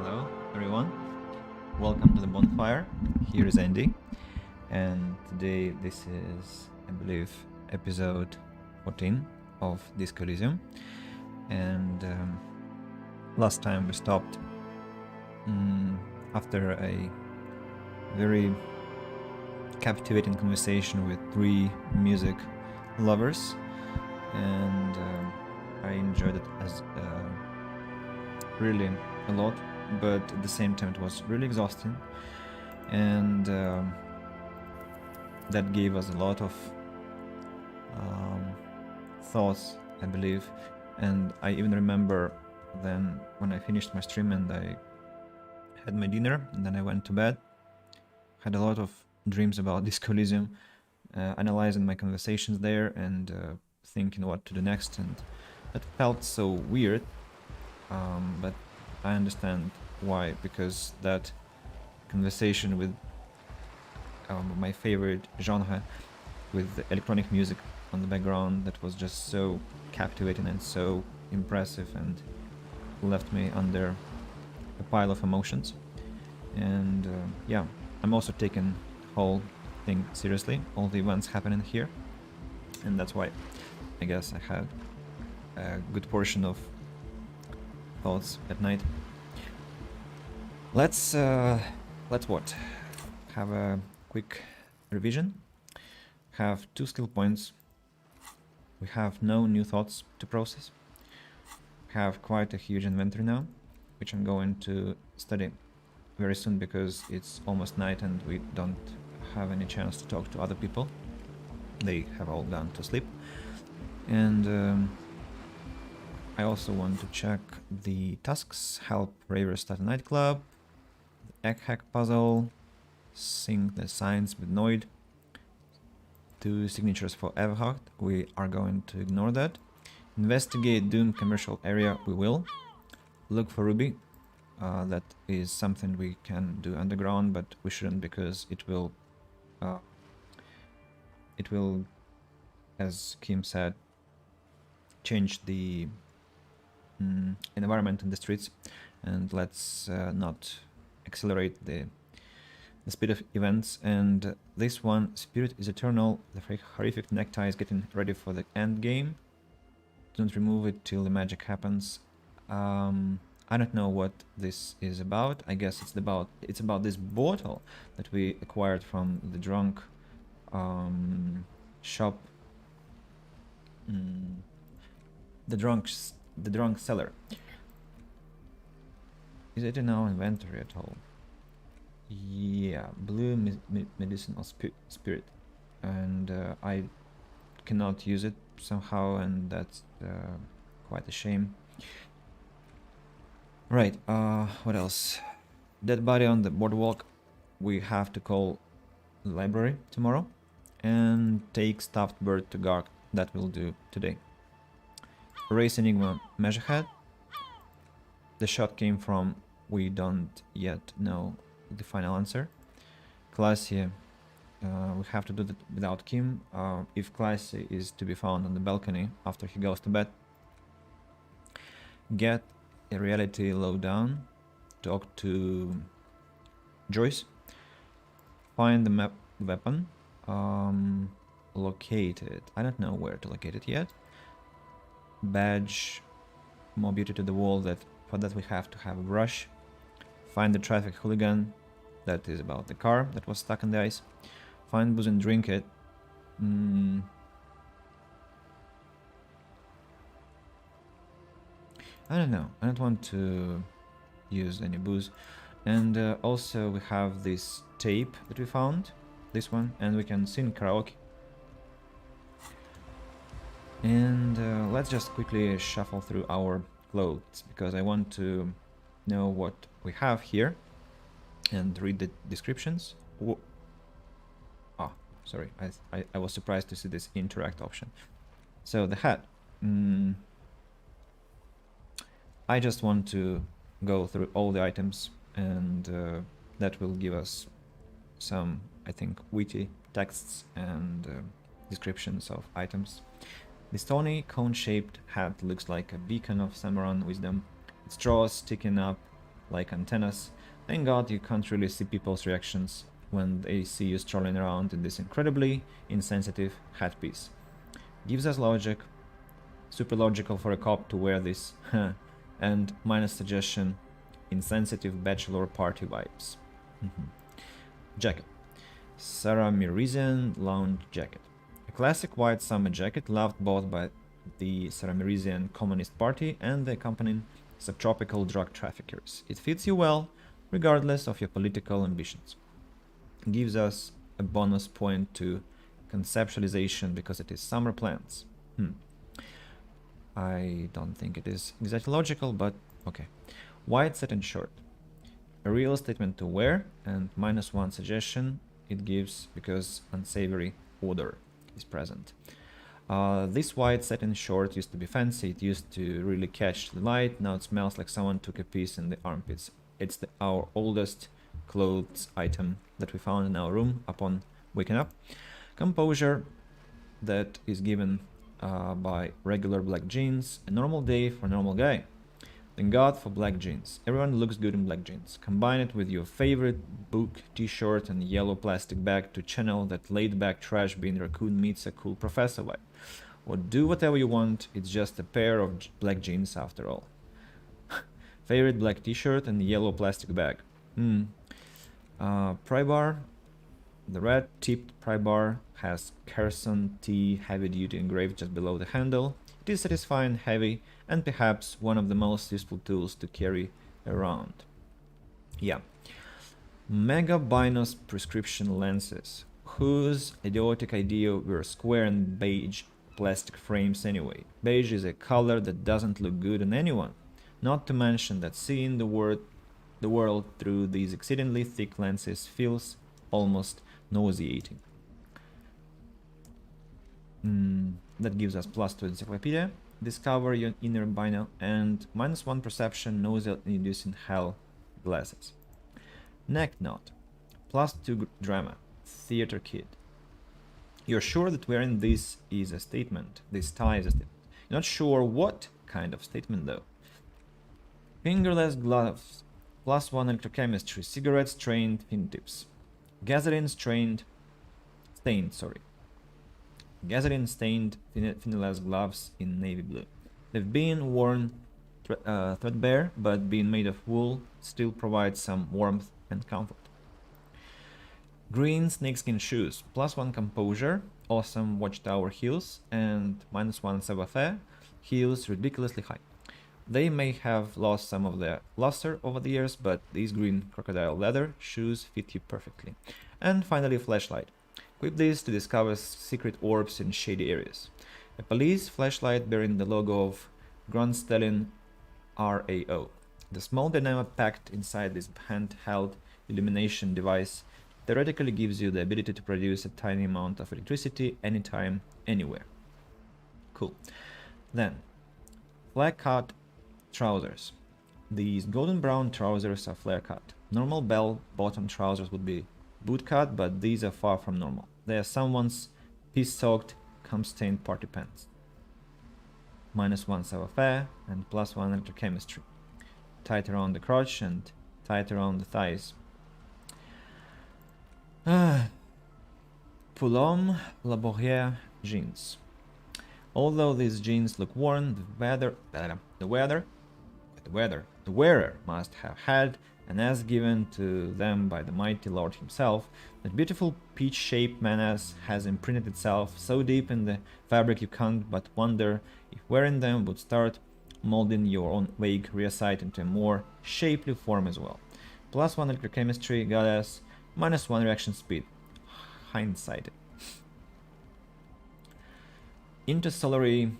Hello, everyone. Welcome to the bonfire. Here is Andy, and today this is, I believe, episode 14 of Disco Elysium. And last time we stopped after a very captivating conversation with three music lovers, and I enjoyed it as really a lot, but at the same time it was really exhausting, and that gave us a lot of thoughts, I believe. And I even remember then when I finished my stream and I had my dinner and then I went to bed, had a lot of dreams about Disco Elysium, analyzing my conversations there and thinking what to do next, and that felt so weird, but I understand why, because that conversation with my favorite genre, with the electronic music on the background, that was just so captivating and so impressive and left me under a pile of emotions. And yeah, I'm also taking the whole thing seriously, all the events happening here, and that's why I guess I had a good portion of thoughts at night. Let's what? Have a quick revision. Have 2 skill points. We have no new thoughts to process. We have quite a huge inventory now, which I'm going to study very soon because it's almost night and we don't have any chance to talk to other people. They have all gone to sleep. And I also want to check the tasks: help Ravers start a nightclub, the egg hack puzzle, sync the signs with Noid, 2 signatures for Everhard. We are going to ignore that. Investigate Doom commercial area. We will. Look for Ruby. That is something we can do underground, but we shouldn't because it will, as Kim said, change the environment in the streets, and let's not accelerate the speed of events. And this one, Spirit is Eternal, the horrific necktie is getting ready for the end game. Don't remove it till the magic happens. I don't know what this is about. I guess it's about this bottle that we acquired from the drunk shop, the drunk seller. Is it in our inventory at all? Yeah, blue medicinal spirit, and I cannot use it somehow, and that's quite a shame. Right, what else? Dead body on the boardwalk. We have to call the library tomorrow and take stuffed bird to guard. That we'll do today. Race Enigma measure head. The shot came from, we don't yet know the final answer. Classy, we have to do that without Kim. If Classy is to be found on the balcony after he goes to bed. Get a reality lowdown. Talk to Joyce. Find the map weapon. Locate it. I don't know where to locate it yet. Badge more beauty to the wall. That for that we have to have a brush. Find the traffic hooligan. That is about the car that was stuck in the ice. Find booze and drink it. I don't know. I don't want to use any booze. And also we have this tape that we found. This one. And we can sing karaoke. And let's just quickly shuffle through our clothes, because I want to know what we have here and read the descriptions. Sorry, I was surprised to see this interact option. So the hat. I just want to go through all the items, and that will give us some, I think, witty texts and descriptions of items. The stony cone-shaped hat looks like a beacon of Samaran wisdom. Its straws sticking up like antennas. Thank God you can't really see people's reactions when they see you strolling around in this incredibly insensitive headpiece. Gives us logic, super logical for a cop to wear this, and minus suggestion, insensitive bachelor party vibes. Jacket. Sarah Mirisian lounge jacket. A classic white summer jacket loved both by the Sarah Mirisian Communist Party and the accompanying subtropical drug traffickers. It fits you well, regardless of your political ambitions. Gives us a bonus point to conceptualization because it is summer plans. I don't think it is exactly logical, but okay. White satin shirt. A real statement to wear, and -1 suggestion it gives because unsavory odor is present. This white satin short used to be fancy, it used to really catch the light, now it smells like someone took a piece in the armpits. It's our oldest clothes item that we found in our room upon waking up. Composure that is given by regular black jeans, a normal day for a normal guy. Thank God for black jeans. Everyone looks good in black jeans. Combine it with your favorite book, t-shirt and yellow plastic bag to channel that laid-back trash bin raccoon meets a cool professor vibe. Or do whatever you want, it's just a pair of black jeans after all. Favorite black t-shirt and yellow plastic bag. Pry Bar. The red tipped Pry Bar has Carson T heavy duty engraved just below the handle. It is satisfying, heavy, and perhaps one of the most useful tools to carry around. Yeah. Mega Binos prescription lenses, whose idiotic idea were square and beige plastic frames anyway. Beige is a color that doesn't look good on anyone. Not to mention that seeing the world through these exceedingly thick lenses feels almost nauseating. That gives us +2 encyclopedia, discover your inner bino, and -1 perception, nausea-inducing hell glasses. Neck knot, +2 drama, theater kid. You're sure that wearing this is a statement, this tie is a statement. You're not sure what kind of statement though. Fingerless gloves, +1 electrochemistry, cigarettes trained fingertips. Gasoline-stained fingerless gloves in navy blue. They've been worn threadbare, but being made of wool still provides some warmth and comfort. Green snakeskin shoes, +1 composure, awesome watchtower heels, and -1 savoir-faire, heels ridiculously high. They may have lost some of their luster over the years, but these green crocodile leather shoes fit you perfectly. And finally, flashlight. Equip these to discover secret orbs in shady areas. A police flashlight bearing the logo of Grand Stallion RAO. The small dynamo packed inside this handheld illumination device theoretically gives you the ability to produce a tiny amount of electricity anytime, anywhere. Cool. Then, flare cut trousers. These golden brown trousers are flare cut. Normal bell-bottom trousers would be boot cut, but these are far from normal. They are someone's piss-soaked, cum-stained party pants. -1 savoir-faire and +1 electrochemistry. Tight around the crotch and tight around the thighs. Poulom Laborière jeans. Although these jeans look worn, the wearer must have had an ass given to them by the mighty Lord himself. That beautiful peach-shaped man-ass has imprinted itself so deep in the fabric you can't but wonder if wearing them would start molding your own vague rear sight into a more shapely form as well. +1 electrochemistry, goddess, -1 reaction speed. Hindsight. Intersolary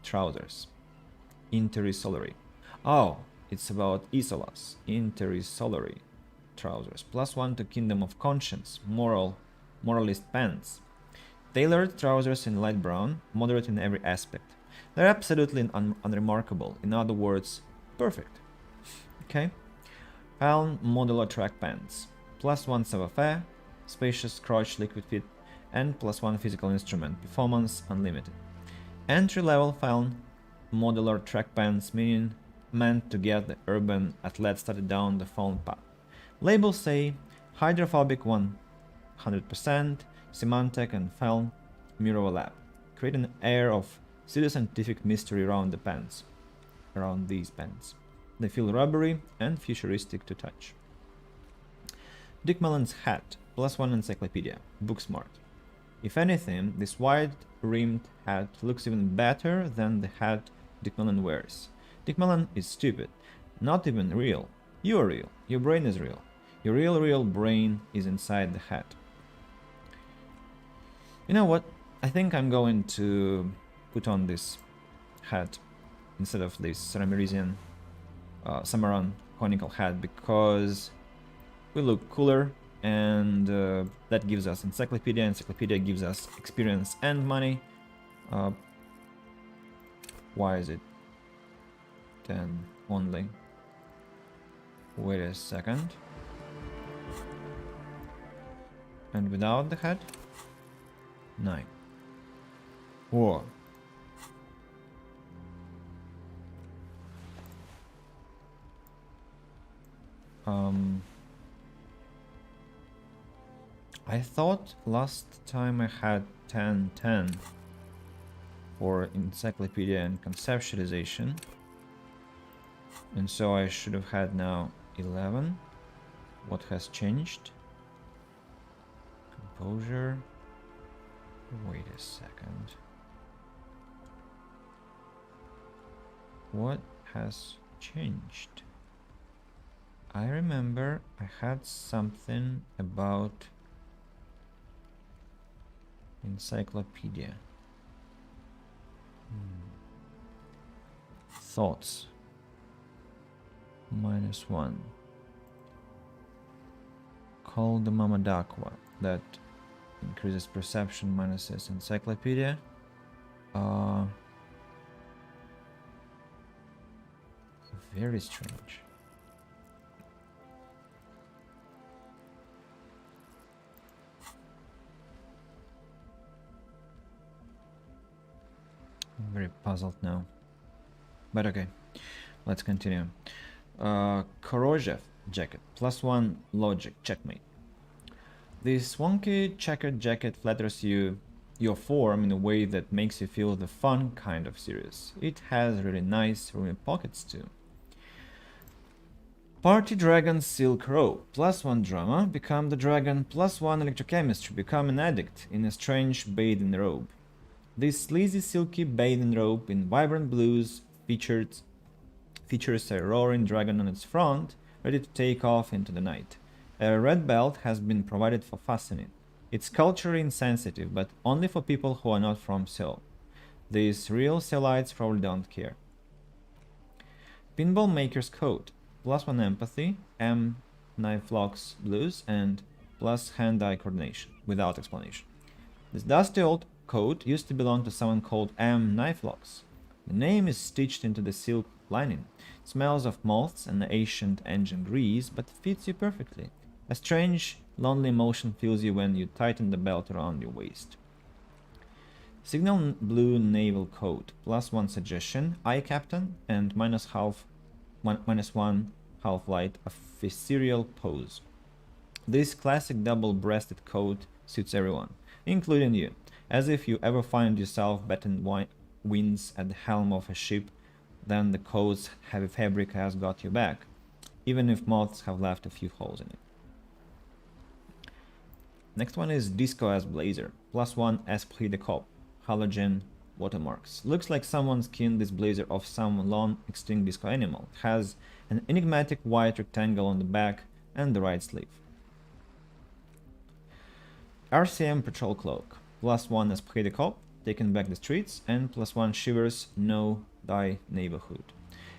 trousers. Intersolary. Oh, it's about Isolas. Intersolary trousers. +1 to Kingdom of Conscience. Moralist pants. Tailored trousers in light brown, moderate in every aspect. They're absolutely unremarkable. In other words, perfect. Okay. Palm modular track pants. +1 savoir-faire, spacious crotch liquid fit, and +1 physical instrument, performance unlimited. Entry-level Faln modular track pants, meaning meant to get the urban athlete started down the fallen path. Labels say hydrophobic 100%, Symantec and Feln Mural Lab. Create an air of pseudoscientific mystery around these pens. They feel rubbery and futuristic to touch. Dick Mellon's hat, +1 encyclopedia, book smart. If anything, this wide-rimmed hat looks even better than the hat Dick Mellon wears. Dick Mellon is stupid, not even real. You are real, your brain is real. Your real brain is inside the hat. You know what? I think I'm going to put on this hat instead of this Ramiresian Samaran conical hat because we look cooler, and that gives us encyclopedia. Encyclopedia gives us experience and money. Why is it 10 only? Wait a second. And without the hat? 9. Whoa. I thought last time I had 10 for encyclopedia and conceptualization, and so I should have had now 11. What has changed? Composure. Wait a second. What has changed? I remember I had something about encyclopedia. Thoughts. -1. Call the Mamadakwa. That increases perception, minuses encyclopedia. Very strange. I'm very puzzled now. But okay, let's continue. Korojev jacket, +1 logic, checkmate. This wonky checkered jacket flatters your form in a way that makes you feel the fun kind of serious. It has really nice roomy pockets too. Party Dragon Silk Robe, +1 drama, become the dragon, +1 electrochemistry, become an addict in a strange bathing robe. This sleazy silky bathing robe in vibrant blues features a roaring dragon on its front, ready to take off into the night. A red belt has been provided for fastening. It's culturally insensitive, but only for people who are not from Seoul. These real Seoulites probably don't care. Pinball Maker's Coat, +1 empathy, M knife locks blues, and plus hand-eye coordination, without explanation. This dusty old coat used to belong to someone called M knife locks. The name is stitched into the silk lining. It smells of moths and ancient engine grease, but fits you perfectly. A strange, lonely emotion fills you when you tighten the belt around your waist. Signal blue naval coat, +1 suggestion, eye captain, and -1 half light, a serial pose. This classic double-breasted coat suits everyone, including you, as if you ever find yourself betting winds at the helm of a ship, then the coat's heavy fabric has got you back, even if moths have left a few holes in it. Next one is Disco as Blazer, +1 Esprit de Corps, halogen watermarks. Looks like someone skinned this blazer off some long extinct disco animal. It has an enigmatic white rectangle on the back and the right sleeve. RCM Patrol Cloak, +1 Esprit de Corps, taking back the streets, and +1 Shivers, no die neighborhood.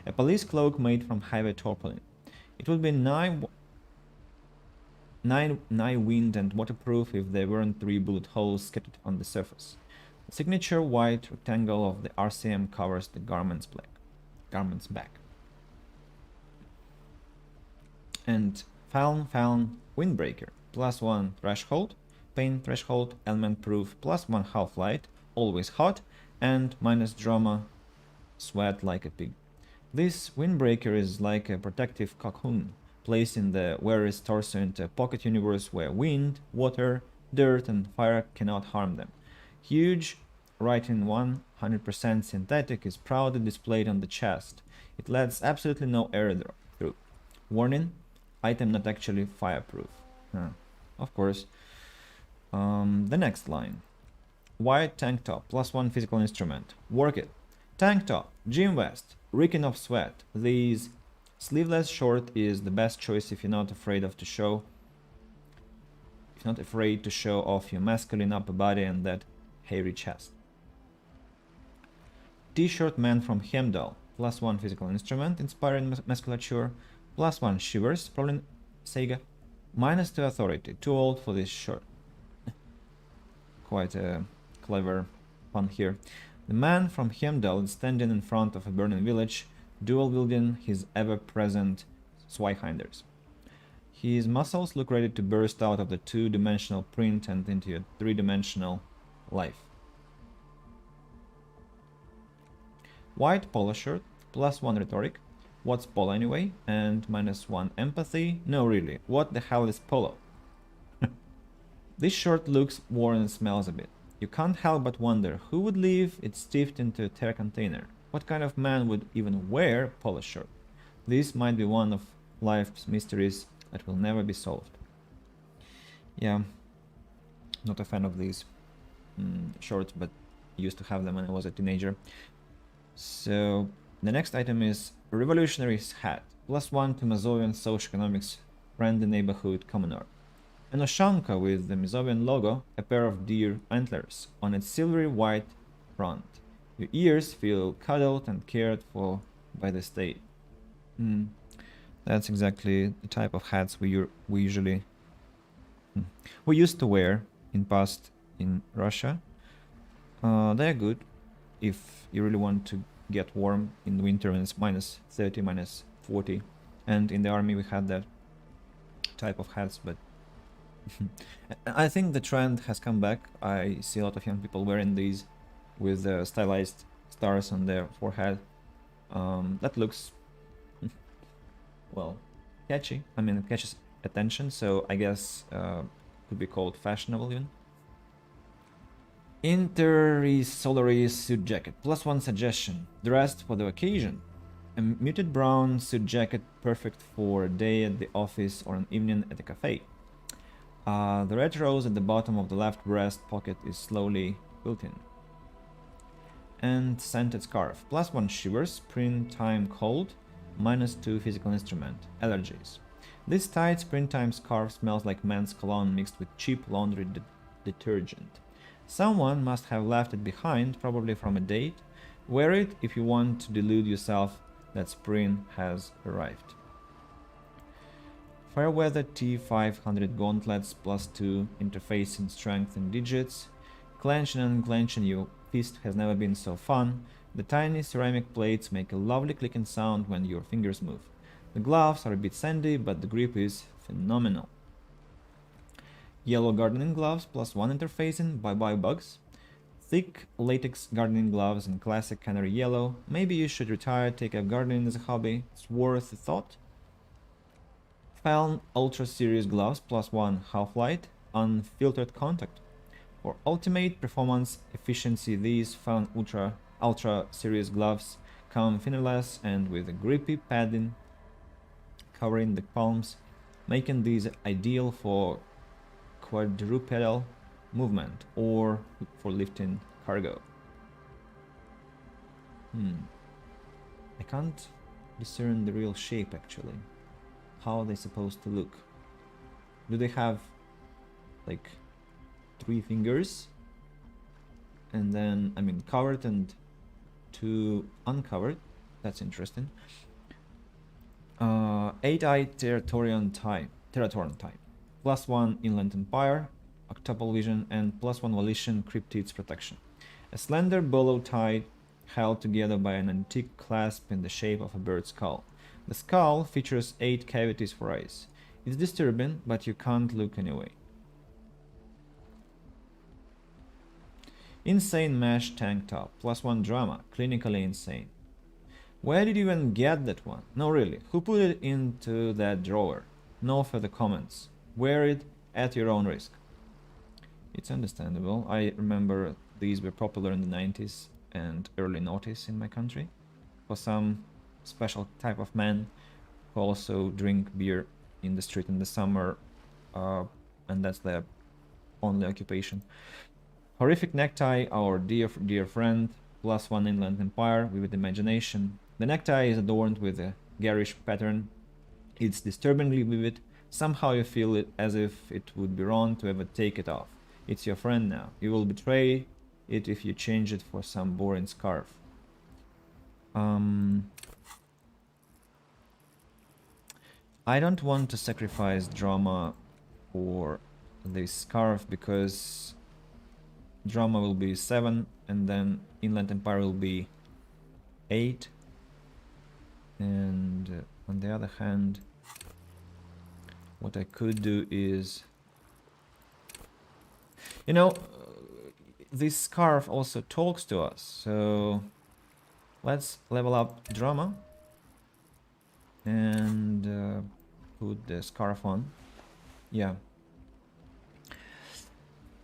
A police cloak made from highway tarpaulin. It would be nigh wind and waterproof if there weren't 3 bullet holes scattered on the surface. The signature white rectangle of the RCM covers the garment's back. And Faln Windbreaker, +1 threshold, pain threshold, element proof, +1 half light, always hot, and -drama, sweat like a pig. This windbreaker is like a protective cocoon, placing the wearer's torso into a pocket universe where wind, water, dirt, and fire cannot harm them. Huge, writing 100% synthetic is proudly displayed on the chest. It lets absolutely no air through. Warning, item not actually fireproof. Of course. The next line. White tank top, +1 physical instrument. Work it. Tank top, gym vest, reeking of sweat. These sleeveless short is the best choice if you're not afraid to show off your masculine upper body and that hairy chest. T-shirt man from Hemdall, +1 physical instrument, inspiring musculature, +1 shivers, probably Sega, -2 authority, too old for this shirt. Quite a clever pun here. The man from Hemdall is standing in front of a burning village, dual-wielding his ever-present Zweihinders. His muscles look ready to burst out of the two-dimensional print and into a three-dimensional life. White polo shirt, +1 rhetoric. What's polo anyway? And -1 empathy. No, really, what the hell is polo? This shirt looks worn and smells a bit. You can't help but wonder who would leave it stuffed into a tear container. What kind of man would even wear polo shirt? This might be one of life's mysteries that will never be solved. Yeah, not a fan of these shorts, but used to have them when I was a teenager. So the next item is Revolutionary Hat, +1 to Mazovian socioeconomics, friendly neighborhood commoner. An Oshanka with the Mazovian logo, a pair of deer antlers on its silvery white front. Your ears feel cuddled and cared for by the state. That's exactly the type of hats we usually we used to wear in past in Russia. They're good if you really want to get warm in winter when it's -30, -40. And in the army we had that type of hats, but I think the trend has come back. I see a lot of young people wearing these with stylized stars on their forehead. That looks, well, catchy. I mean, it catches attention, so I guess could be called fashionable even. Inter-Solaris suit jacket, +1 suggestion, dressed for the occasion. A muted brown suit jacket perfect for a day at the office or an evening at a cafe. The red rose at the bottom of the left breast pocket is slowly built in. And scented scarf, +1 shivers, springtime cold, -2 physical instrument, allergies. This tight springtime scarf smells like men's cologne mixed with cheap laundry detergent. Someone must have left it behind, probably from a date. Wear it if you want to delude yourself that spring has arrived. Fairweather T500 gauntlets, +2 interfacing strength and digits. Clenching and unclenching your fist has never been so fun. The tiny ceramic plates make a lovely clicking sound when your fingers move. The gloves are a bit sandy, but the grip is phenomenal. Yellow gardening gloves, +1 interfacing, bye-bye bugs. Thick latex gardening gloves in classic canary yellow. Maybe you should retire, take up gardening as a hobby. It's worth a thought. Faln Ultra Series gloves, +1 half-light, unfiltered contact. For ultimate performance efficiency, these Faln Ultra Series gloves come fingerless and with a grippy padding covering the palms, making these ideal for quadrupedal movement or for lifting cargo. I can't discern the real shape actually. How are they supposed to look? Do they have like 3 fingers and then, I mean, covered and 2 uncovered? That's interesting. 8-eye Territorian type, +1 Inland Empire, octuple vision, and +1 volition cryptids protection. A slender bolo tie held together by an antique clasp in the shape of a bird's skull. The skull features 8 cavities for eyes. It's disturbing, but you can't look anyway. Insane mesh tank top, +1 drama, clinically insane. Where did you even get that one? No, really. Who put it into that drawer? No further comments. Wear it at your own risk. It's understandable. I remember these were popular in the 90s and early noughties in my country. For some special type of men who also drink beer in the street in the summer, and that's their only occupation. Horrific necktie, our dear friend, +1 Inland Empire, vivid imagination. The necktie is adorned with a garish pattern. It's disturbingly vivid. Somehow you feel it as if it would be wrong to ever take it off. It's your friend now. You will betray it if you change it for some boring scarf. I don't want to sacrifice drama for this scarf because drama will be 7 and then Inland Empire will be 8. And on the other hand, what I could do is, you know, this scarf also talks to us, so let's level up drama and put the scarf on. Yeah.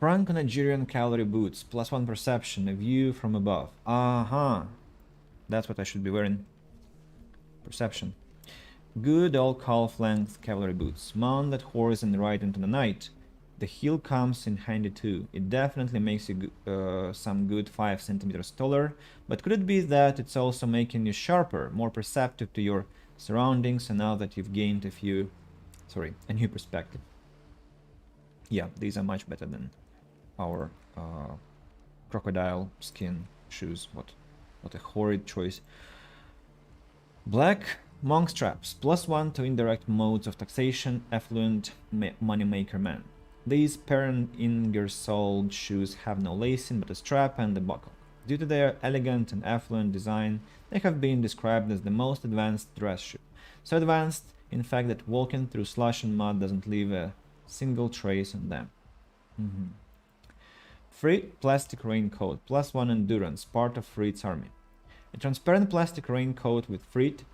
Franco-Nigerian cavalry boots, +1 perception, a view from above. That's what I should be wearing. Perception. Good old calf-length cavalry boots. Mount that horse and ride into the night. The heel comes in handy too. It definitely makes you some good 5 centimeters taller, but could it be that it's also making you sharper, more perceptive to your surroundings, and now that you've gained a new perspective? Yeah, these are much better than our crocodile skin shoes. What a horrid choice. Black monk straps, +1 to indirect modes of taxation, affluent moneymaker man. These parent Ingersoll shoes have no lacing but a strap and a buckle. Due to their elegant and affluent design, they have been described as the most advanced dress shoe. So advanced, in fact, that walking through slush and mud doesn't leave a single trace on them. Free plastic raincoat, +1 endurance, part of Freed's army. A transparent plastic raincoat with Freed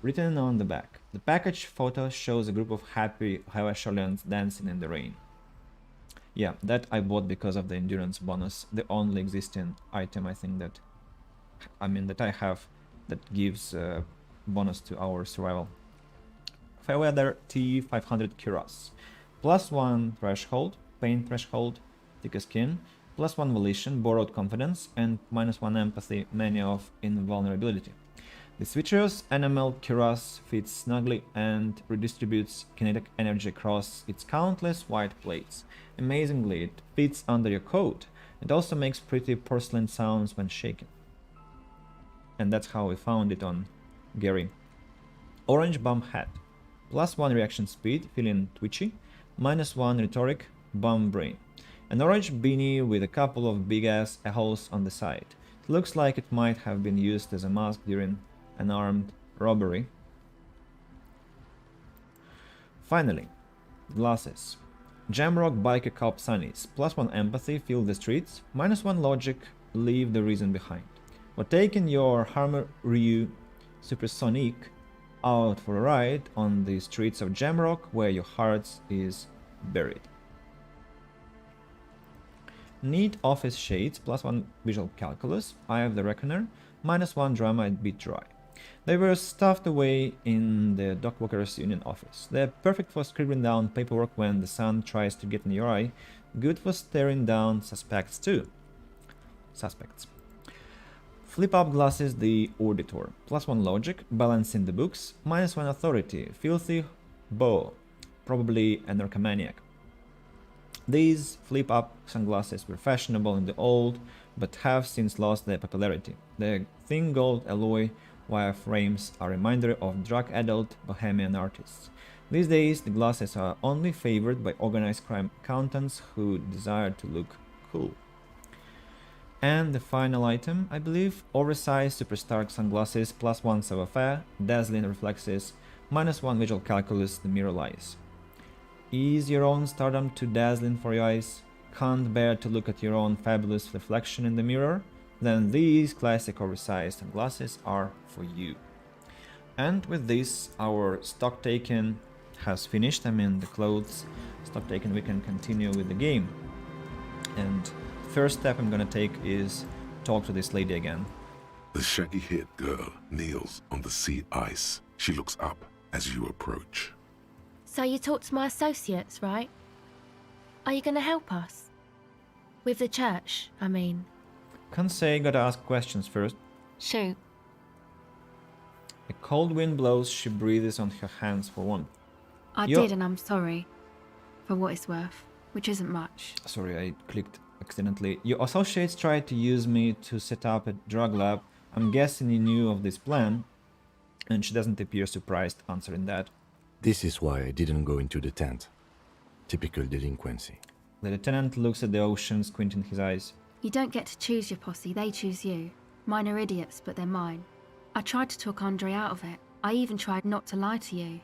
written on the back. The package photo shows a group of happy Hawaiians dancing in the rain. Yeah, that I bought because of the endurance bonus, the only existing item I think that I have that gives bonus to our survival. Fairweather T500 Cuirass, +1 threshold, pain threshold, thicker skin, +1 volition, borrowed confidence, and -1 empathy, mania of invulnerability. The switcher's enamel cuirass fits snugly and redistributes kinetic energy across its countless white plates. Amazingly, it fits under your coat. It also makes pretty porcelain sounds when shaken. And that's how we found it on Gary. Orange bum hat, +1 reaction speed, feeling twitchy, -1 rhetoric, bum brain. An orange beanie with a couple of big-ass holes on the side. It looks like it might have been used as a mask during an armed robbery. Finally, glasses. Jamrock Biker Cop Sunnies, +1 empathy, feel the streets, -1 logic, leave the reason behind. We're taking your Harmer Ryu Supersonic out for a ride on the streets of Jamrock where your heart is buried. Neat office shades, +1 visual calculus, Eye of the Reckoner, -1 drama and beat dry. They were stuffed away in the Dockwalkers Union office. They're perfect for scribbling down paperwork when the sun tries to get in your eye, good for staring down suspects too. Flip-up glasses, the Auditor, +1 logic, balancing the books, -1 authority, filthy beau, probably a narcomaniac. These flip-up sunglasses were fashionable in the old, but have since lost their popularity. Their thin gold alloy wire frames are a reminder of drug-addled bohemian artists. These days, the glasses are only favored by organized crime accountants who desire to look cool. And the final item, I believe, oversized super stark sunglasses, +1 savoir-faire, dazzling reflexes, -1 visual calculus, the mirror lies. Is your own stardom too dazzling for your eyes? Can't bear to look at your own fabulous reflection in the mirror? then these classic oversized glasses are for you. And with this, our stock taken has finished. I mean, the clothes stock taken, we can continue with the game. And first step I'm gonna take is talk to this lady again. The shaggy-haired girl kneels on the sea ice. She looks up as you approach. So you talked to my associates, right? Are you going to help us? With the church, I mean. Can't say, gotta ask questions first. Shoot. A cold wind blows, she breathes on her hands for warmth. I did, and I'm sorry. For what it's worth, which isn't much. Sorry, I clicked accidentally. Your associates tried to use me to set up a drug lab. I'm guessing you knew of this plan. And she doesn't appear surprised answering that. This is why I didn't go into the tent. Typical delinquency. The lieutenant looks at the ocean, squinting his eyes. You don't get to choose your posse, they choose you. Mine are idiots, but they're mine. I tried to talk Andre out of it. I even tried not to lie to you.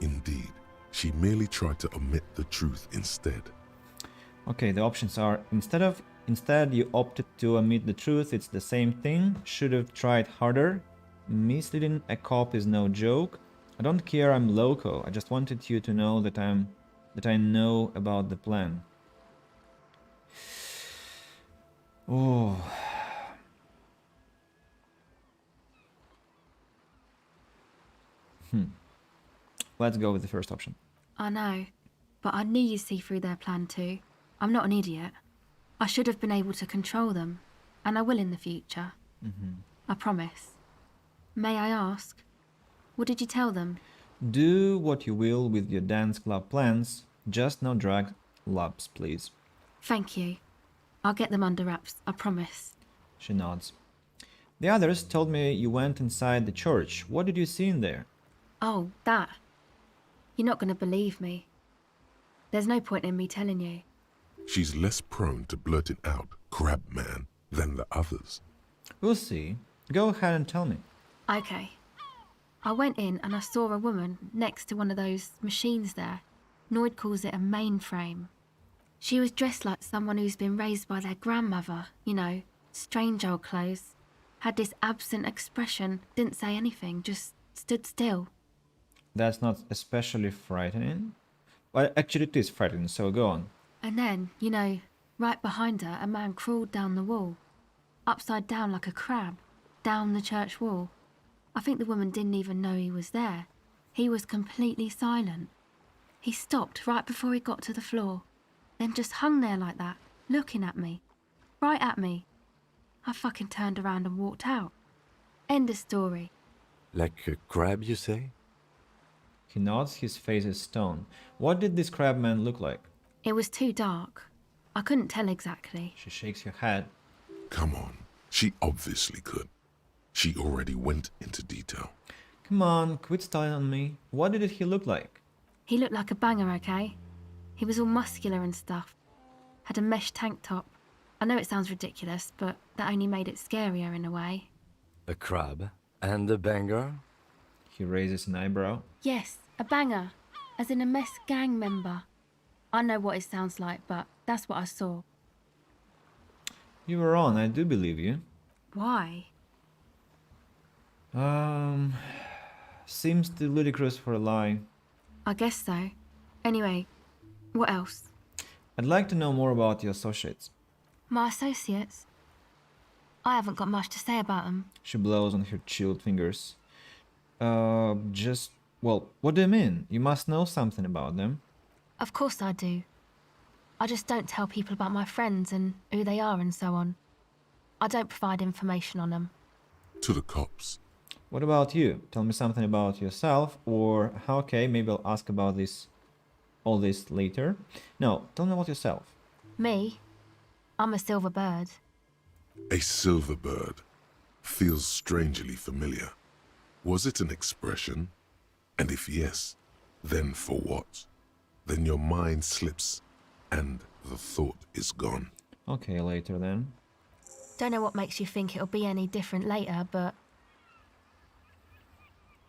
Indeed, she merely tried to omit the truth instead. Okay, the options are instead you opted to omit the truth, it's the same thing. Should have tried harder. Misleading a cop is no joke. I don't care, I'm loco. I just wanted you to know that I know about the plan. Oh. Let's go with the first option. I know, but I knew you'd see through their plan too. I'm not an idiot. I should have been able to control them, and I will in the future. I promise. May I ask, what did you tell them? Do what you will with your dance club plans, just no drug labs, please. Thank you. I'll get them under wraps, I promise. She nods. The others told me you went inside the church. What did you see in there? Oh, that. You're not going to believe me. There's no point in me telling you. She's less prone to blurting out crab man than the others. We'll see. Go ahead and tell me. Okay. I went in and I saw a woman next to one of those machines there. Noid calls it a mainframe. She was dressed like someone who's been raised by their grandmother, you know, strange old clothes. Had this absent expression, didn't say anything, just stood still. That's not especially frightening. Well, actually it is frightening, so go on. And then, you know, right behind her, a man crawled down the wall. Upside down like a crab, down the church wall. I think the woman didn't even know he was there. He was completely silent. He stopped right before he got to the floor, then just hung there like that, looking at me. Right at me. I fucking turned around and walked out. End of story. Like a crab, you say? He nods, his face is stone. What did this crabman look like? It was too dark. I couldn't tell exactly. She shakes her head. Come on, she obviously could. She already went into detail. Come on, quit stalling on me. What did he look like? He looked like a banger, okay? He was all muscular and stuff. Had a mesh tank top. I know it sounds ridiculous, but that only made it scarier in a way. A crab and a banger? He raises an eyebrow. Yes, a banger. As in a mess gang member. I know what it sounds like, but that's what I saw. You were on, I do believe you. Why? Seems too ludicrous for a lie. I guess so. Anyway, what else? I'd like to know more about your associates. My associates? I haven't got much to say about them. She blows on her chilled fingers. Well, what do you mean? You must know something about them. Of course I do. I just don't tell people about my friends and who they are and so on. I don't provide information on them. To the cops. What about you? Tell me something about yourself, or okay, maybe I'll ask about all this later. No, tell me about yourself. Me? I'm a silver bird. A silver bird feels strangely familiar. Was it an expression? And if yes, then for what? Then your mind slips and the thought is gone. Okay, later then. Don't know what makes you think it'll be any different later, but...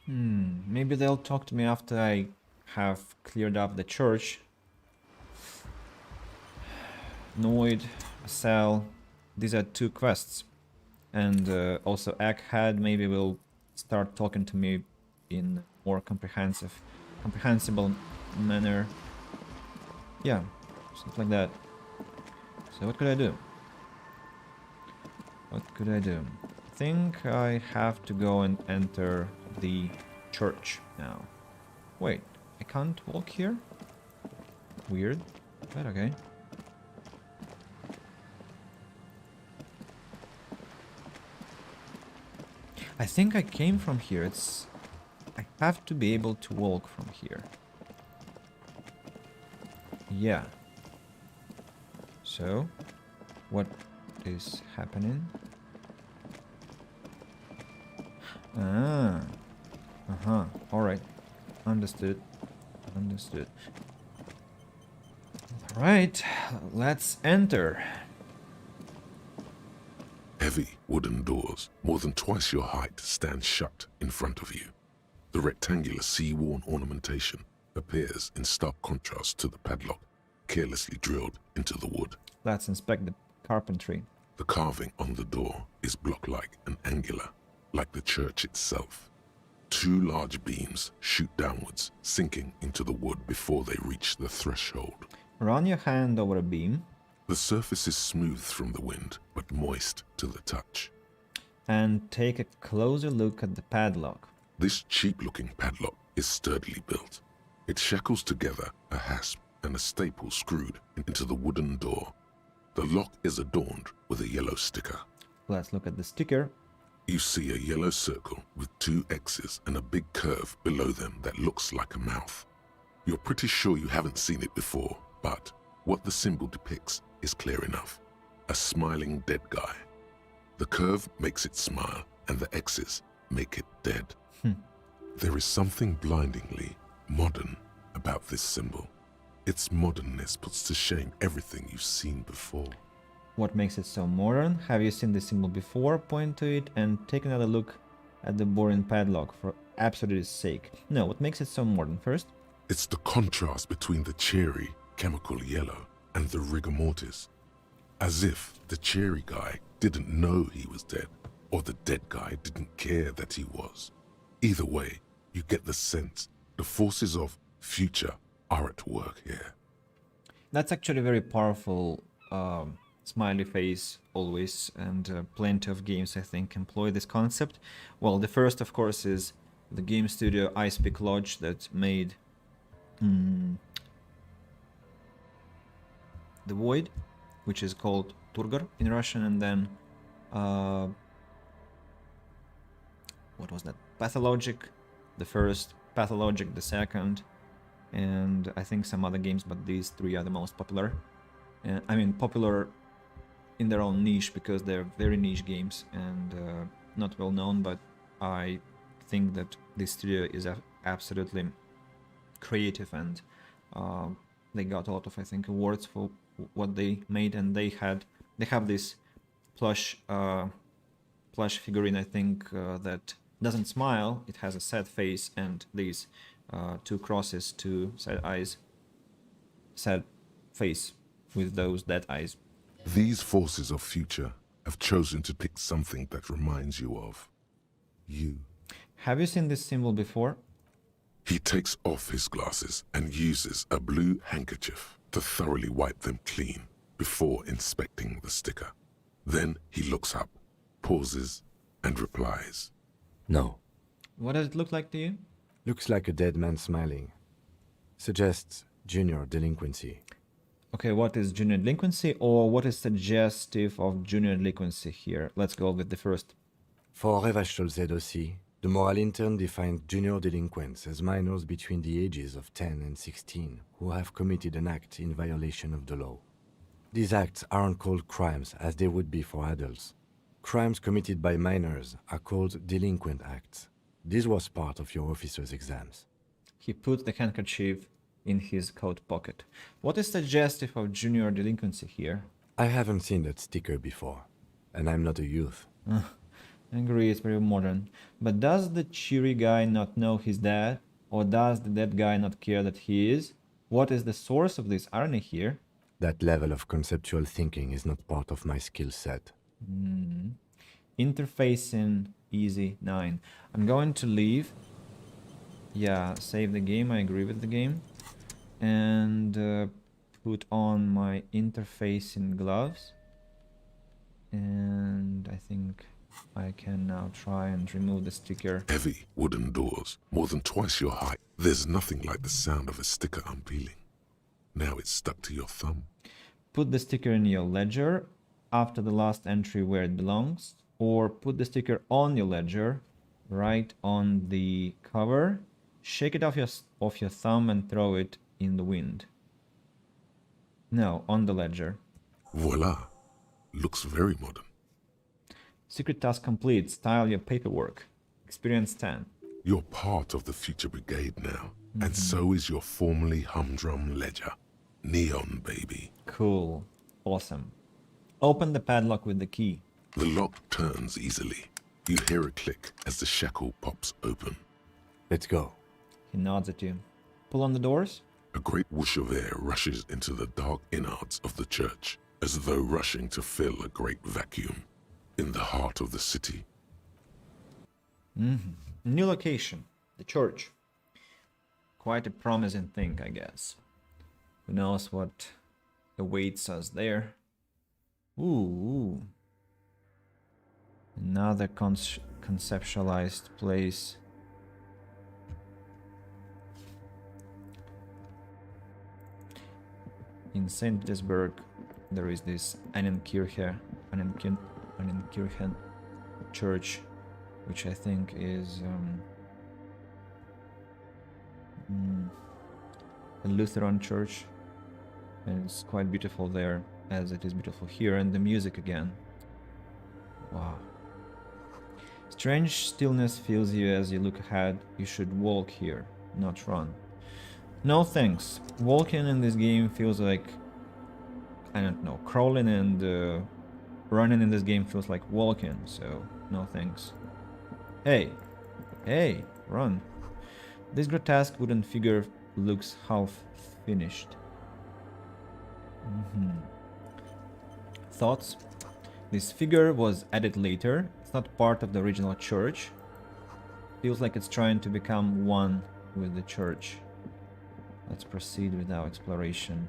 Maybe they'll talk to me after I have cleared up the church. Noid, a cell. These are 2 quests. And also Egghead maybe will start talking to me in more comprehensible manner. Yeah, something like that. So what could I do? What could I do? I think I have to go and enter the church now. Wait, I can't walk here? Weird, but okay. I think I came from here. I have to be able to walk from here. Yeah. So, what is happening? Ah. Uh-huh. Alright. Understood. Understood. Alright. Let's enter. Heavy wooden doors, more than twice your height, stand shut in front of you. The rectangular sea-worn ornamentation appears in stark contrast to the padlock, carelessly drilled into the wood. Let's inspect the carpentry. The carving on the door is block-like and angular, like the church itself. Two large beams shoot downwards, sinking into the wood before they reach the threshold. Run your hand over a beam. The surface is smooth from the wind, but moist to the touch. And take a closer look at the padlock. This cheap-looking padlock is sturdily built. It shackles together a hasp and a staple screwed into the wooden door. The lock is adorned with a yellow sticker. Let's look at the sticker. You see a yellow circle with two X's and a big curve below them that looks like a mouth. You're pretty sure you haven't seen it before, but what the symbol depicts is clear enough. A smiling dead guy. The curve makes it smile, and the X's make it dead. There is something blindingly modern about this symbol. Its modernness puts to shame everything you've seen before. What makes it so modern? Have you seen the symbol before? Point to it and take another look at the boring padlock for absurdity's sake. No, what makes it so modern first? It's the contrast between the cheery, chemical yellow and the rigor mortis. As if the cheery guy didn't know he was dead, or the dead guy didn't care that he was. Either way, you get the sense the forces of future are at work here. That's actually very powerful smiley face always, and plenty of games I think employ this concept. Well, the first of course is the game studio Ice Peak Lodge that made The Void, which is called Turgar in Russian, and then what was that? Pathologic, the first, Pathologic the second, and I think some other games, but these three are the most popular. I mean, popular in their own niche because they're very niche games and not well known, but I think that this studio is absolutely creative, and they got a lot of, I think, awards for what they made, and they have this plush figurine, I think, that doesn't smile. It has a sad face and these two crosses, two sad eyes, sad face with those dead eyes. These forces of future have chosen to pick something that reminds you of you. Have you seen this symbol before? He takes off his glasses and uses a blue handkerchief to thoroughly wipe them clean before inspecting the sticker. Then he looks up, pauses, and replies. No. What does it look like to you? Looks like a dead man smiling. Suggests junior delinquency. Okay, what is junior delinquency, or what is suggestive of junior delinquency here? Let's go with the first. For Revachol aussi, the moral intern defines junior delinquents as minors between the ages of 10 and 16 who have committed an act in violation of the law. These acts aren't called crimes as they would be for adults. Crimes committed by minors are called delinquent acts. This was part of your officer's exams. He put the handkerchief in his coat pocket. What is suggestive of junior delinquency here? I haven't seen that sticker before, and I'm not a youth. I agree, it's very modern. But does the cheery guy not know he's dead? Or does the dead guy not care that he is? What is the source of this irony here? That level of conceptual thinking is not part of my skill set. Interfacing easy 9. I'm going to leave. Yeah, save the game. I agree with the game. And put on my interfacing gloves. And I think I can now try and remove the sticker. Heavy wooden doors, more than twice your height. There's nothing like the sound of a sticker unpeeling. Now it's stuck to your thumb. Put the sticker in your ledger after the last entry where it belongs, or put the sticker on your ledger, right on the cover, shake it off your thumb and throw it in the wind. No, on the ledger. Voila. Looks very modern. Secret task complete. Style your paperwork. Experience 10. You're part of the future brigade now, and so is your formerly humdrum ledger. Neon, baby. Cool. Awesome. Open the padlock with the key. The lock turns easily. You hear a click as the shackle pops open. Let's go. He nods at you. Pull on the doors. A great whoosh of air rushes into the dark innards of the church, as though rushing to fill a great vacuum in the heart of the city. New location. The church. Quite a promising thing, I guess. Who knows what awaits us there. Ooh. Another conceptualized place. In St. Petersburg, there is this Annenkirche church, which I think is a Lutheran church, and it's quite beautiful there, as it is beautiful here, and the music again. Wow. Strange stillness fills you as you look ahead. You should walk here, not run. No thanks. Walking in this game feels like, I don't know, crawling, and running in this game feels like walking, so no thanks. Hey, run. This grotesque wooden figure looks half finished. Thoughts? This figure was added later. It's not part of the original church. Feels like it's trying to become one with the church. Let's proceed with our exploration.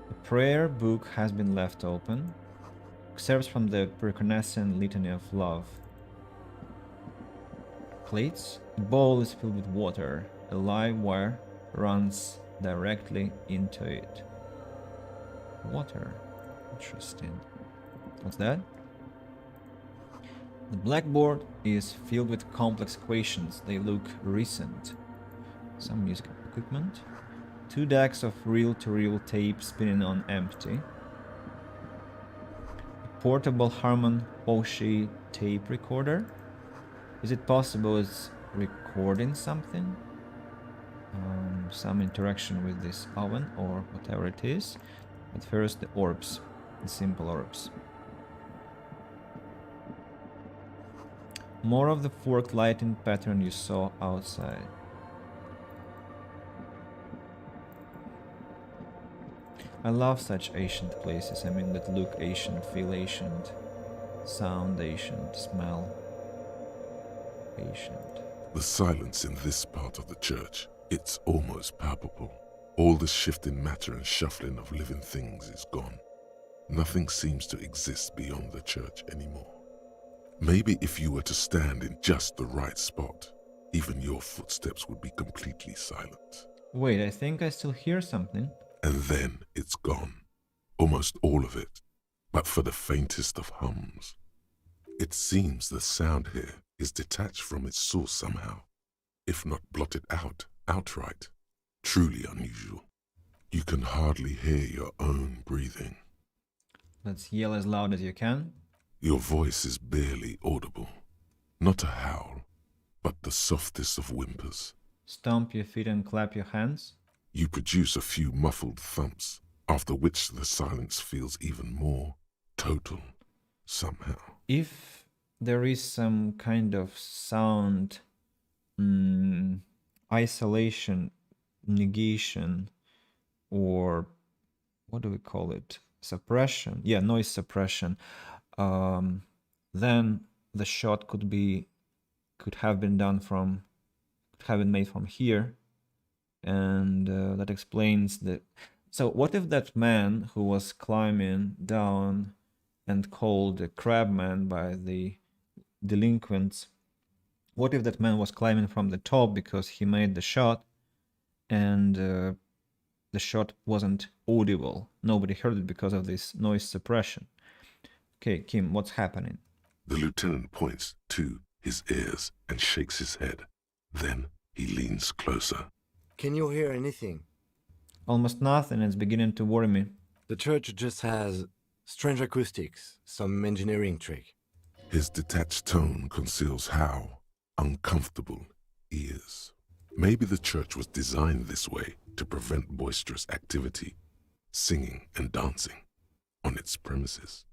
The prayer book has been left open. Excerpts from the Preconascent Litany of Love. Plates. The bowl is filled with water. A live wire runs directly into it. Water. Interesting. What's that? The blackboard is filled with complex equations. They look recent. Some music equipment. 2 decks of reel-to-reel tape spinning on empty. A portable Harman Oshii tape recorder. Is it possible it's recording something? Some interaction with this oven or whatever it is. But first the orbs, the simple orbs. More of the forked lighting pattern you saw outside. I love such ancient places. I mean, that look ancient, feel ancient, sound ancient, smell ancient. The silence in this part of the church, it's almost palpable. All the shifting matter and shuffling of living things is gone. Nothing seems to exist beyond the church anymore. Maybe if you were to stand in just the right spot, even your footsteps would be completely silent. Wait, I think I still hear something. And then it's gone. Almost all of it, but for the faintest of hums. It seems the sound here is detached from its source somehow, if not blotted out outright. Truly unusual. You can hardly hear your own breathing. Let's yell as loud as you can. Your voice is barely audible. Not a howl, but the softest of whimpers. Stomp your feet and clap your hands. You produce a few muffled thumps, after which the silence feels even more total, somehow. If there is some kind of sound isolation, negation, or what do we call it? Suppression. Yeah, noise suppression. then the shot could have been made from here, and that explains the. So what if that man who was climbing down and called a crabman by the delinquents, what if that man was climbing from the top because he made the shot, and the shot wasn't audible? Nobody heard it because of this noise suppression. Okay, Kim, what's happening? The lieutenant points to his ears and shakes his head. Then he leans closer. Can you hear anything? Almost nothing. It's beginning to worry me. The church just has strange acoustics, some engineering trick. His detached tone conceals how uncomfortable he is. Maybe the church was designed this way to prevent boisterous activity, singing and dancing on its premises.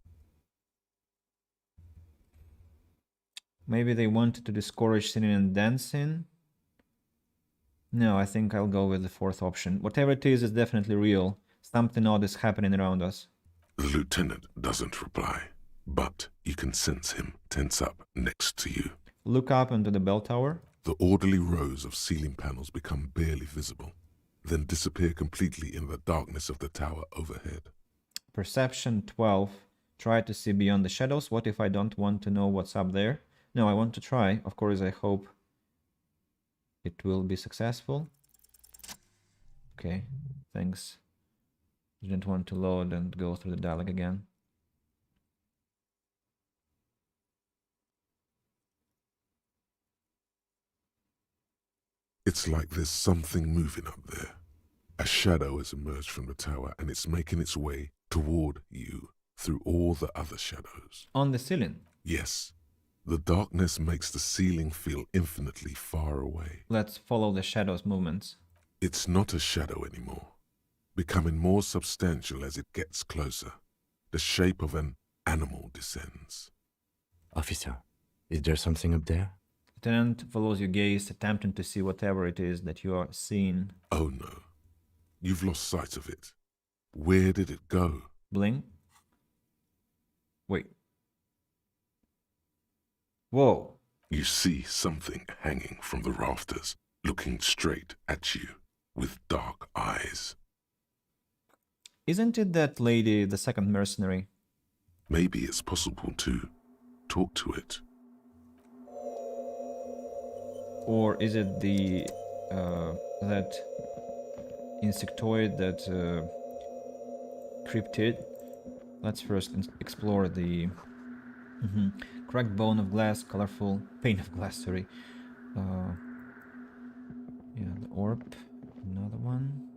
Maybe they wanted to discourage singing and dancing. No, I think I'll go with the fourth option. Whatever it is definitely real. Something odd is happening around us. The lieutenant doesn't reply, but you can sense him tense up next to you. Look up into the bell tower. The orderly rows of ceiling panels become barely visible, then disappear completely in the darkness of the tower overhead. Perception 12. Try to see beyond the shadows. What if I don't want to know what's up there? No, I want to try. Of course, I hope it will be successful. Okay, thanks. Didn't want to load and go through the dialogue again. It's like there's something moving up there. A shadow has emerged from the tower and it's making its way toward you through all the other shadows. On the ceiling? Yes. The darkness makes the ceiling feel infinitely far away. Let's follow the shadow's movements. It's not a shadow anymore, becoming more substantial as it gets closer. The shape of an animal descends. Officer, is there something up there? Lieutenant follows your gaze, attempting to see whatever it is that you are seeing. Oh no, you've lost sight of it. Where did it go? Blink. Wait. Whoa. You see something hanging from the rafters, looking straight at you with dark eyes. Isn't it that lady, the second mercenary? Maybe it's possible to talk to it. Or is it the that insectoid, that cryptid? Let's first explore the cracked bone of glass, colorful pane of glass. Sorry. Yeah, the orb. Another one.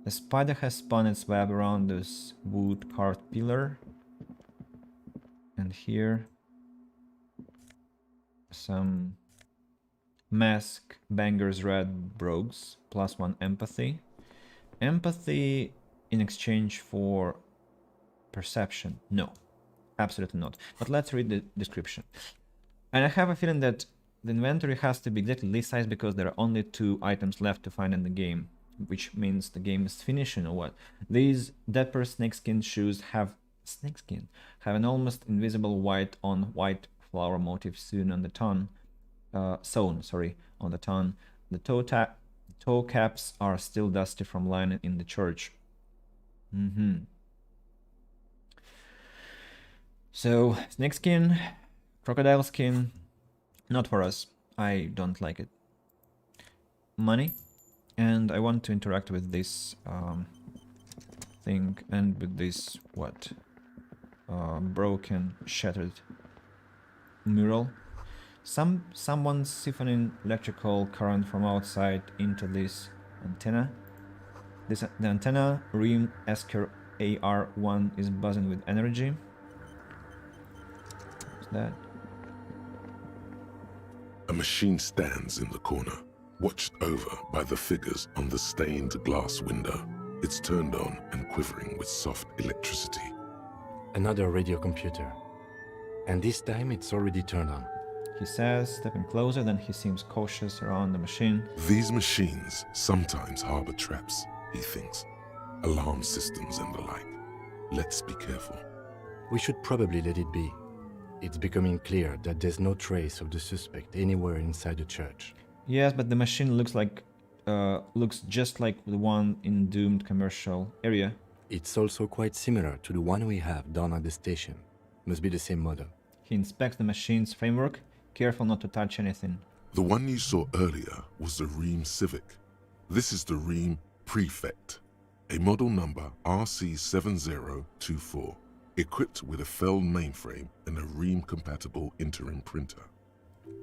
The spider has spun its web around this wood carved pillar. And here some mask bangers red brogues, +1 empathy. Empathy in exchange for perception. No, absolutely not. But let's read the description. And I have a feeling that the inventory has to be exactly this size because there are only 2 items left to find in the game, which means the game is finishing or what. These dapper snakeskin shoes have an almost invisible white on white flower motif sewn on the tongue. On the tongue. The toe caps are still dusty from lying in the church. So, snakeskin, crocodile skin, not for us. I don't like it. Money, and I want to interact with this thing and with this broken, shattered mural. Someone siphoning electrical current from outside into this antenna. The antenna rim Esker AR1 is buzzing with energy. What's that? A machine stands in the corner, watched over by the figures on the stained glass window. It's turned on and quivering with soft electricity. Another radio computer. And this time it's already turned on. He says, stepping closer, then he seems cautious around the machine. These machines sometimes harbor traps, he thinks. Alarm systems and the like. Let's be careful. We should probably let it be. It's becoming clear that there's no trace of the suspect anywhere inside the church. Yes, but the machine looks just like the one in doomed commercial area. It's also quite similar to the one we have down at the station. Must be the same model. He inspects the machine's framework, careful not to touch anything. The one you saw earlier was the Ream Civic. This is the Ream Prefect, a model number RC7024, equipped with a Feld mainframe and a Ream-compatible interim printer.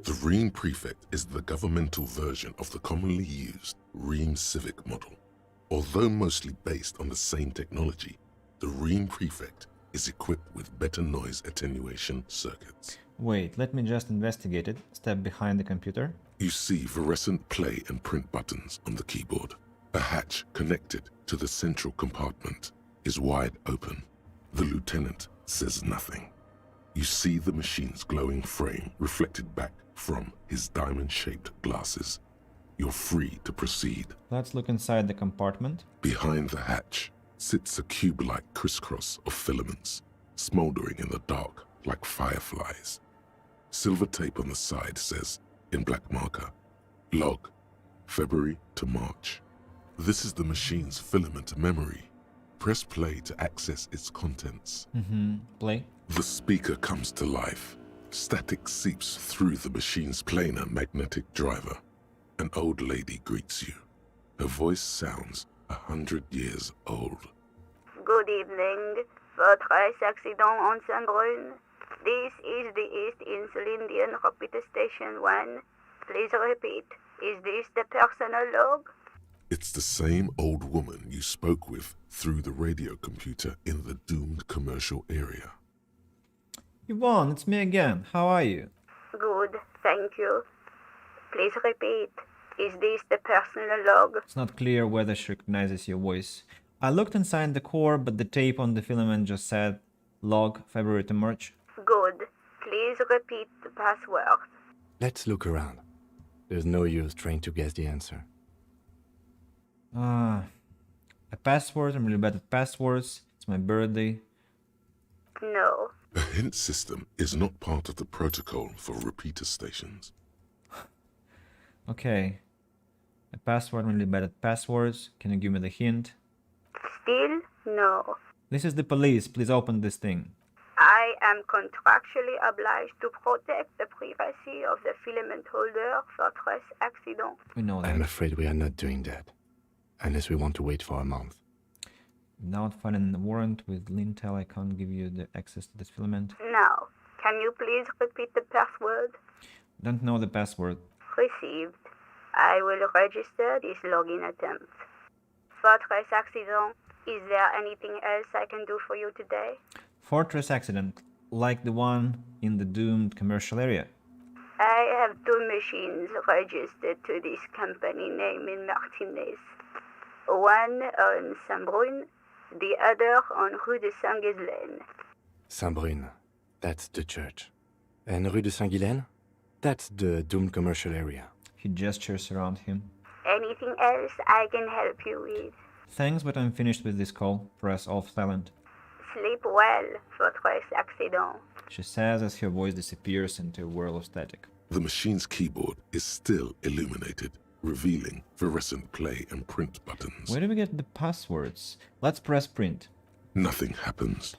The Ream Prefect is the governmental version of the commonly used Ream Civic model. Although mostly based on the same technology, the Ream Prefect is equipped with better noise attenuation circuits. Wait, let me just investigate it. Step behind the computer. You see fluorescent play and print buttons on the keyboard. A hatch connected to the central compartment is wide open. The lieutenant says nothing. You see the machine's glowing frame reflected back from his diamond-shaped glasses. You're free to proceed. Let's look inside the compartment. Behind the hatch sits a cube-like crisscross of filaments, smoldering in the dark like fireflies. Silver tape on the side says, in black marker, log, February to March. This is the machine's filament memory. Press play to access its contents. Play. The speaker comes to life. Static seeps through the machine's planar magnetic driver. An old lady greets you. Her voice sounds 100 years old. Good evening. Votre accident on Saint-Brun. This is the East Insulindian Repeater Station 1. Please repeat. Is this the personal log? It's the same old woman you spoke with through the radio computer in the doomed commercial area. Yvonne, it's me again. How are you? Good, thank you. Please repeat. Is this the personal log? It's not clear whether she recognizes your voice. I looked inside the core, but the tape on the filament just said log February to March. Good. Please repeat the password. Let's look around. There's no use trying to guess the answer. A password. I'm really bad at passwords. It's my birthday. No. A hint system is not part of the protocol for repeater stations. Okay. A password. I'm really bad at passwords. Can you give me the hint? Still no. This is the police. Please open this thing. I am contractually obliged to protect the privacy of the filament holder for stress accident. We know that. I'm afraid we are not doing that. Unless we want to wait for a month. Without filing a warrant with Lintel, I can't give you the access to this filament. Now, can you please repeat the password? Don't know the password. Received. I will register this login attempt. Fortress accident. Is there anything else I can do for you today? Fortress accident, like the one in the doomed commercial area. I have 2 machines registered to this company name in Martinez. One on Saint-Brun, the other on Rue de Saint-Ghislaine. Saint-Brun, that's the church. And Rue de Saint-Ghislaine? That's the doomed commercial area. He gestures around him. Anything else I can help you with? Thanks, but I'm finished with this call. Press off silent. Sleep well, Fortress accident. She says as her voice disappears into a whirl of static. The machine's keyboard is still illuminated, revealing fluorescent play and print buttons. Where do we get the passwords? Let's press print. Nothing happens.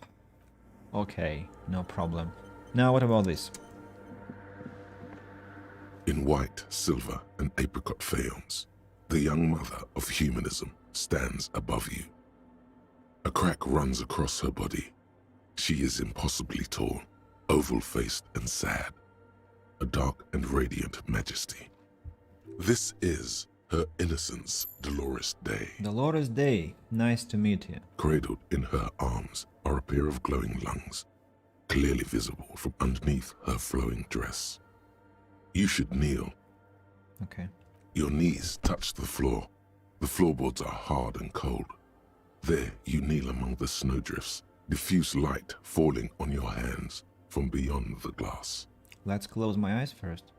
Okay, no problem. Now what about this? In white, silver, and apricot faience, the young mother of humanism stands above you. A crack runs across her body. She is impossibly tall, oval-faced and sad, a dark and radiant majesty. This is her innocence, Dolores Day. Dolores Day, nice to meet you. Cradled in her arms are a pair of glowing lungs, clearly visible from underneath her flowing dress. You should kneel. Okay. Your knees touch the floor. The floorboards are hard and cold. There you kneel among the snowdrifts, diffuse light falling on your hands from beyond the glass. Let's close my eyes first.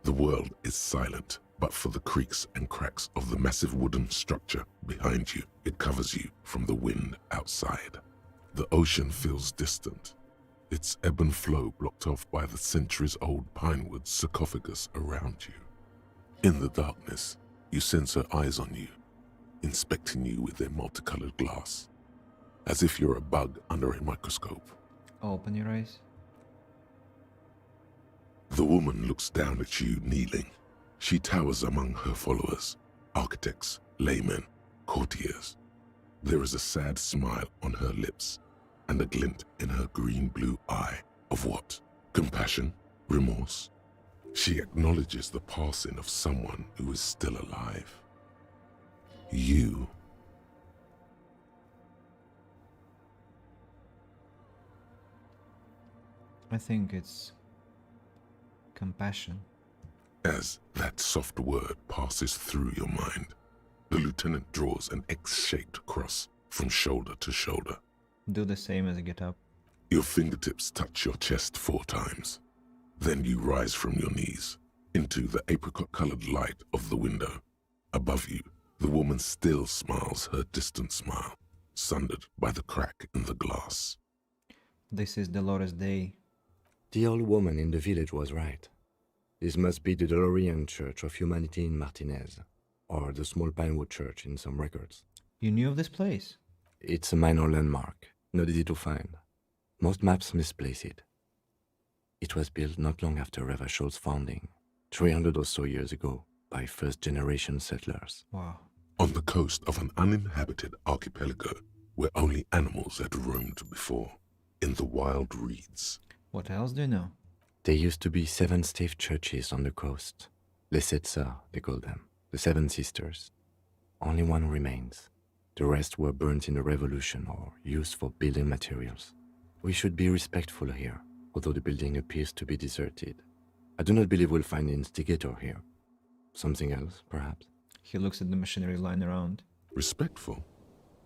The world is silent, but for the creaks and cracks of the massive wooden structure behind you, it covers you from the wind outside. The ocean feels distant. its ebb and flow blocked off by the centuries-old pinewood sarcophagus around you. In the darkness, you sense her eyes on you, inspecting you with their multicolored glass, as if you're a bug under a microscope. Open your eyes. The woman looks down at you kneeling. She towers among her followers, architects, laymen, courtiers. There is a sad smile on her lips and a glint in her green-blue eye of what? Compassion? Remorse? She acknowledges the passing of someone who is still alive. You. I think it's compassion. As that soft word passes through your mind, the lieutenant draws an X-shaped cross from shoulder to shoulder. Do the same as you get up. Your fingertips touch your chest 4 times. Then you rise from your knees into the apricot-colored light of the window. Above you, the woman still smiles her distant smile, sundered by the crack in the glass. This is Dolores Day. The old woman in the village was right. This must be the Dolorian Church of Humanity in Martinez, or the small Pinewood Church in some records. You knew of this place? It's a minor landmark, not easy to find. Most maps misplace it. It was built not long after Revachol's founding, 300 or so years ago, by first-generation settlers. Wow. On the coast of an uninhabited archipelago where only animals had roamed before, in the wild reeds. What else do you know? There used to be 7 stave churches on the coast. Les Sept Sœurs, they call them, the 7 sisters. Only one remains. The rest were burnt in the revolution or used for building materials. We should be respectful here, although the building appears to be deserted. I do not believe we'll find the instigator here. Something else, perhaps? He looks at the machinery lying around. Respectful?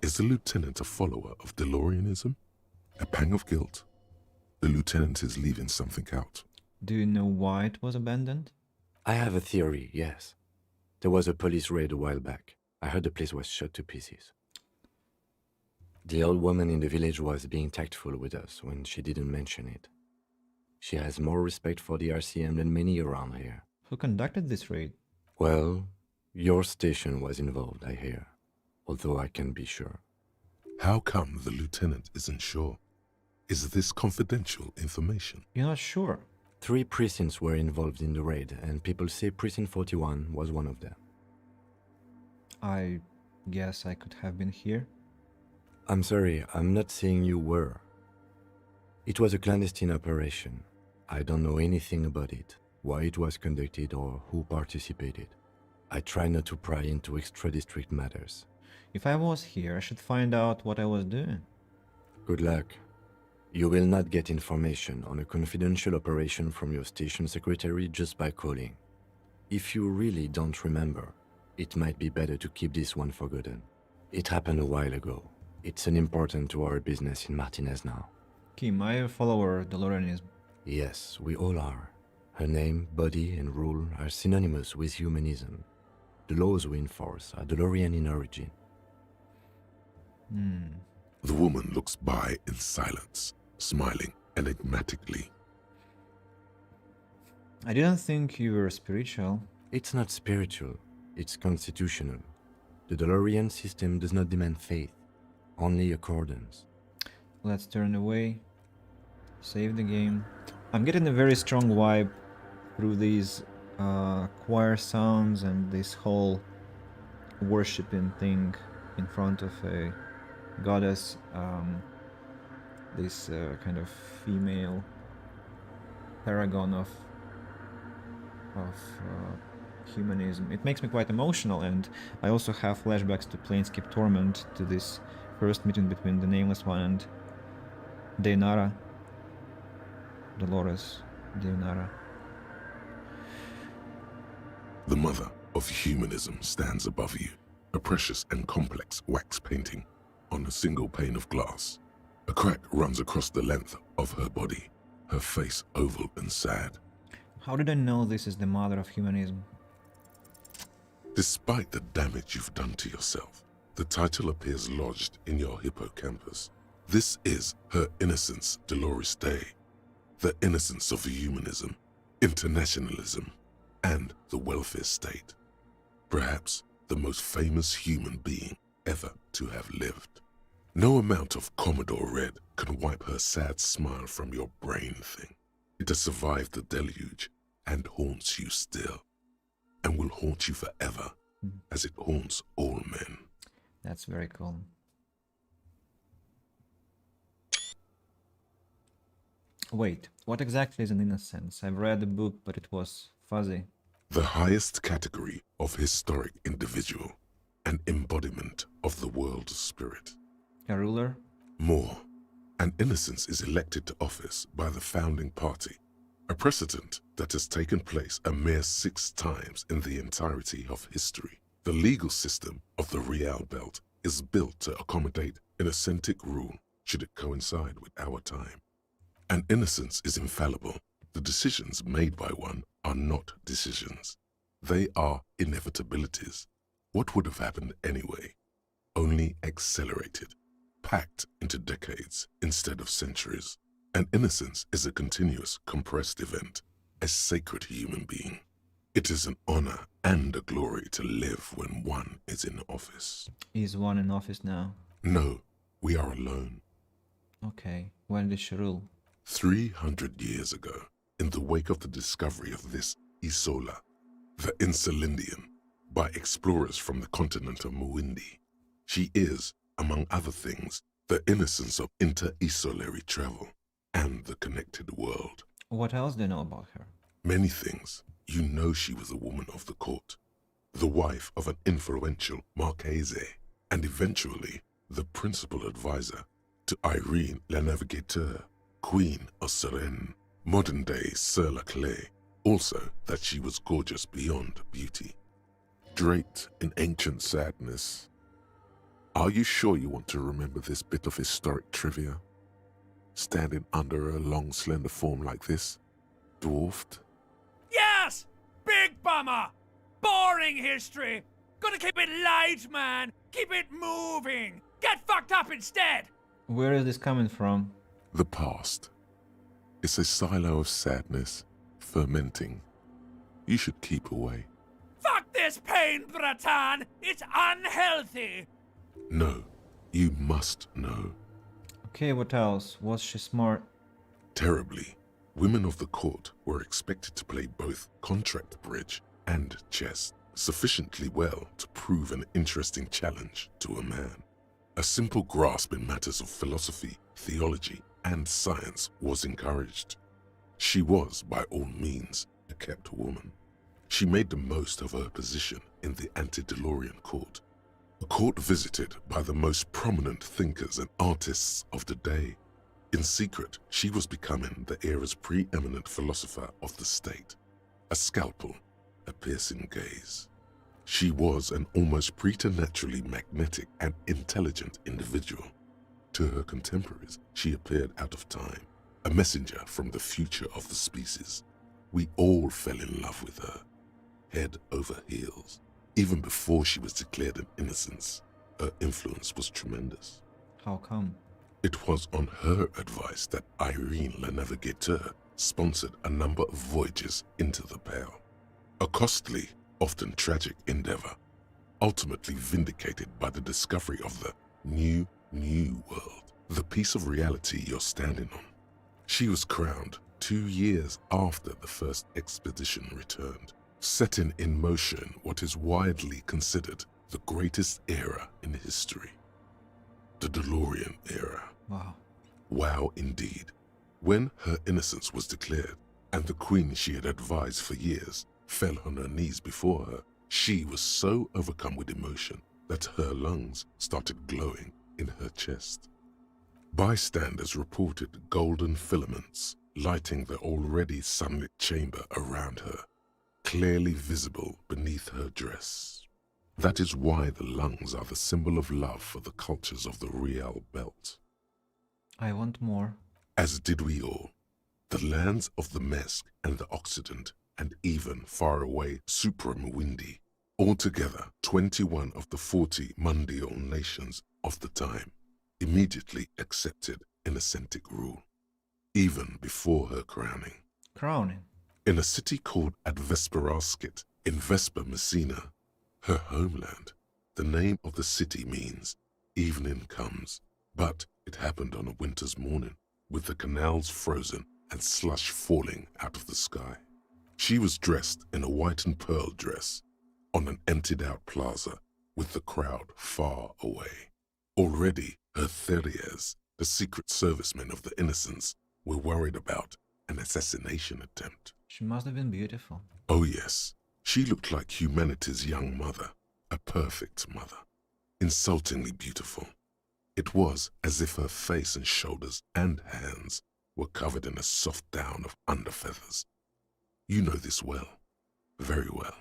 Is the lieutenant a follower of Delorianism? A pang of guilt? The lieutenant is leaving something out. Do you know why it was abandoned? I have a theory, yes. There was a police raid a while back. I heard the place was shot to pieces. The old woman in the village was being tactful with us when she didn't mention it. She has more respect for the RCM than many around here. Who conducted this raid? Well, your station was involved, I hear, although I can't be sure. How come the lieutenant isn't sure? Is this confidential information? You're not sure? 3 precincts were involved in the raid, and people say Precinct 41 was one of them. I guess I could have been here. I'm sorry, I'm not saying you were. It was a clandestine operation. I don't know anything about it, why it was conducted or who participated. I try not to pry into extra-district matters. If I was here, I should find out what I was doing. Good luck. You will not get information on a confidential operation from your station secretary just by calling. If you really don't remember, it might be better to keep this one forgotten. It happened a while ago. It's unimportant to our business in Martinez now. Kim, I am a follower of Delorianism. Yes, we all are. Her name, body, and rule are synonymous with humanism. The laws we enforce are Delorian in origin. The woman looks by in silence, smiling enigmatically. I didn't think you were spiritual. It's not spiritual, it's constitutional. The Delorian system does not demand faith, only accordance. Let's turn away. Save the game. I'm getting a very strong vibe through these choir sounds and this whole worshipping thing in front of a goddess. This kind of female paragon of humanism. It makes me quite emotional, and I also have flashbacks to Planescape Torment, to this first meeting between the Nameless One and Dainara. Dolores Dainara. The mother of humanism stands above you, a precious and complex wax painting on a single pane of glass. A crack runs across the length of her body, her face oval and sad. How did I know this is the mother of humanism? Despite the damage you've done to yourself, the title appears lodged in your hippocampus. This is her innocence, Dolores Day, the innocence of humanism, internationalism, and the welfare state. Perhaps the most famous human being ever to have lived. No amount of Commodore Red can wipe her sad smile from your brain thing. It has survived the deluge and haunts you still, and will haunt you forever, as it haunts all men. That's very cool. Wait, what exactly is an innocence? I've read the book, but it was fuzzy. The highest category of historic individual, an embodiment of the world spirit. A ruler? More, an innocence is elected to office by the founding party, a precedent that has taken place a mere 6 times in the entirety of history. The legal system of the Real Belt is built to accommodate an ascentic rule should it coincide with our time. An innocence is infallible. The decisions made by one are not decisions. They are inevitabilities. What would have happened anyway? Only accelerated, packed into decades instead of centuries. An innocence is a continuous, compressed event, a sacred human being. It is an honor and a glory to live when one is in office. Is one in office now? No, we are alone. Okay, when did she rule? 300 years ago, in the wake of the discovery of this Isola, the Insulindian, by explorers from the continent of Muindi. She is, among other things, the innocence of inter-isolary travel and the connected world. What else do you know about her? Many things. You know she was a woman of the court, the wife of an influential Marchese, and eventually the principal advisor to Irene la Navigateur, Queen of Suresnes, modern-day Sir Laclais. Also that she was gorgeous beyond beauty, draped in ancient sadness. Are you sure you want to remember this bit of historic trivia? Standing under a long, slender form like this, dwarfed? Yes! Big bummer! Boring history! Gotta keep it light, man! Keep it moving! Get fucked up instead! Where is this coming from? The past. It's a silo of sadness, fermenting. You should keep away. Fuck this pain, Bratan! It's unhealthy! No, you must know. Okay, what else? Was she smart? Terribly. Women of the court were expected to play both contract bridge and chess sufficiently well to prove an interesting challenge to a man. A simple grasp in matters of philosophy, theology, and science was encouraged. She was, by all means, a kept woman. She made the most of her position in the antediluvian court, a court visited by the most prominent thinkers and artists of the day. In secret, she was becoming the era's preeminent philosopher of the state, a scalpel, a piercing gaze. She was an almost preternaturally magnetic and intelligent individual. To her contemporaries, she appeared out of time, a messenger from the future of the species. We all fell in love with her, head over heels. Even before she was declared an innocence, her influence was tremendous. How come? It was on her advice that Irene la Navigateur sponsored a number of voyages into the Pale. A costly, often tragic endeavor, ultimately vindicated by the discovery of the new world, the piece of reality you're standing on. She was crowned 2 years after the first expedition returned, setting in motion what is widely considered the greatest era in history. The DeLorean era. Wow. Wow indeed. When her innocence was declared, and the queen she had advised for years fell on her knees before her, she was so overcome with emotion that her lungs started glowing in her chest. Bystanders reported golden filaments lighting the already sunlit chamber around her, clearly visible beneath her dress. That is why the lungs are the symbol of love for the cultures of the Real Belt. I want more. As did we all. The lands of the Mesk and the Occident, and even far away Supra-Muindi, altogether 21 of the 40 mundial nations of the time. immediately accepted Innocentic rule, even before her crowning. Crowning. In a city called Advesperaskit in Vesper Messina, her homeland, the name of the city means evening comes, but it happened on a winter's morning with the canals frozen and slush falling out of the sky. She was dressed in a white and pearl dress on an emptied-out plaza with the crowd far away. Already, her Theriers, the secret servicemen of the Innocents, were worried about an assassination attempt. She must have been beautiful. Oh yes, she looked like humanity's young mother, a perfect mother, insultingly beautiful. It was as if her face and shoulders and hands were covered in a soft down of underfeathers. You know this well, very well.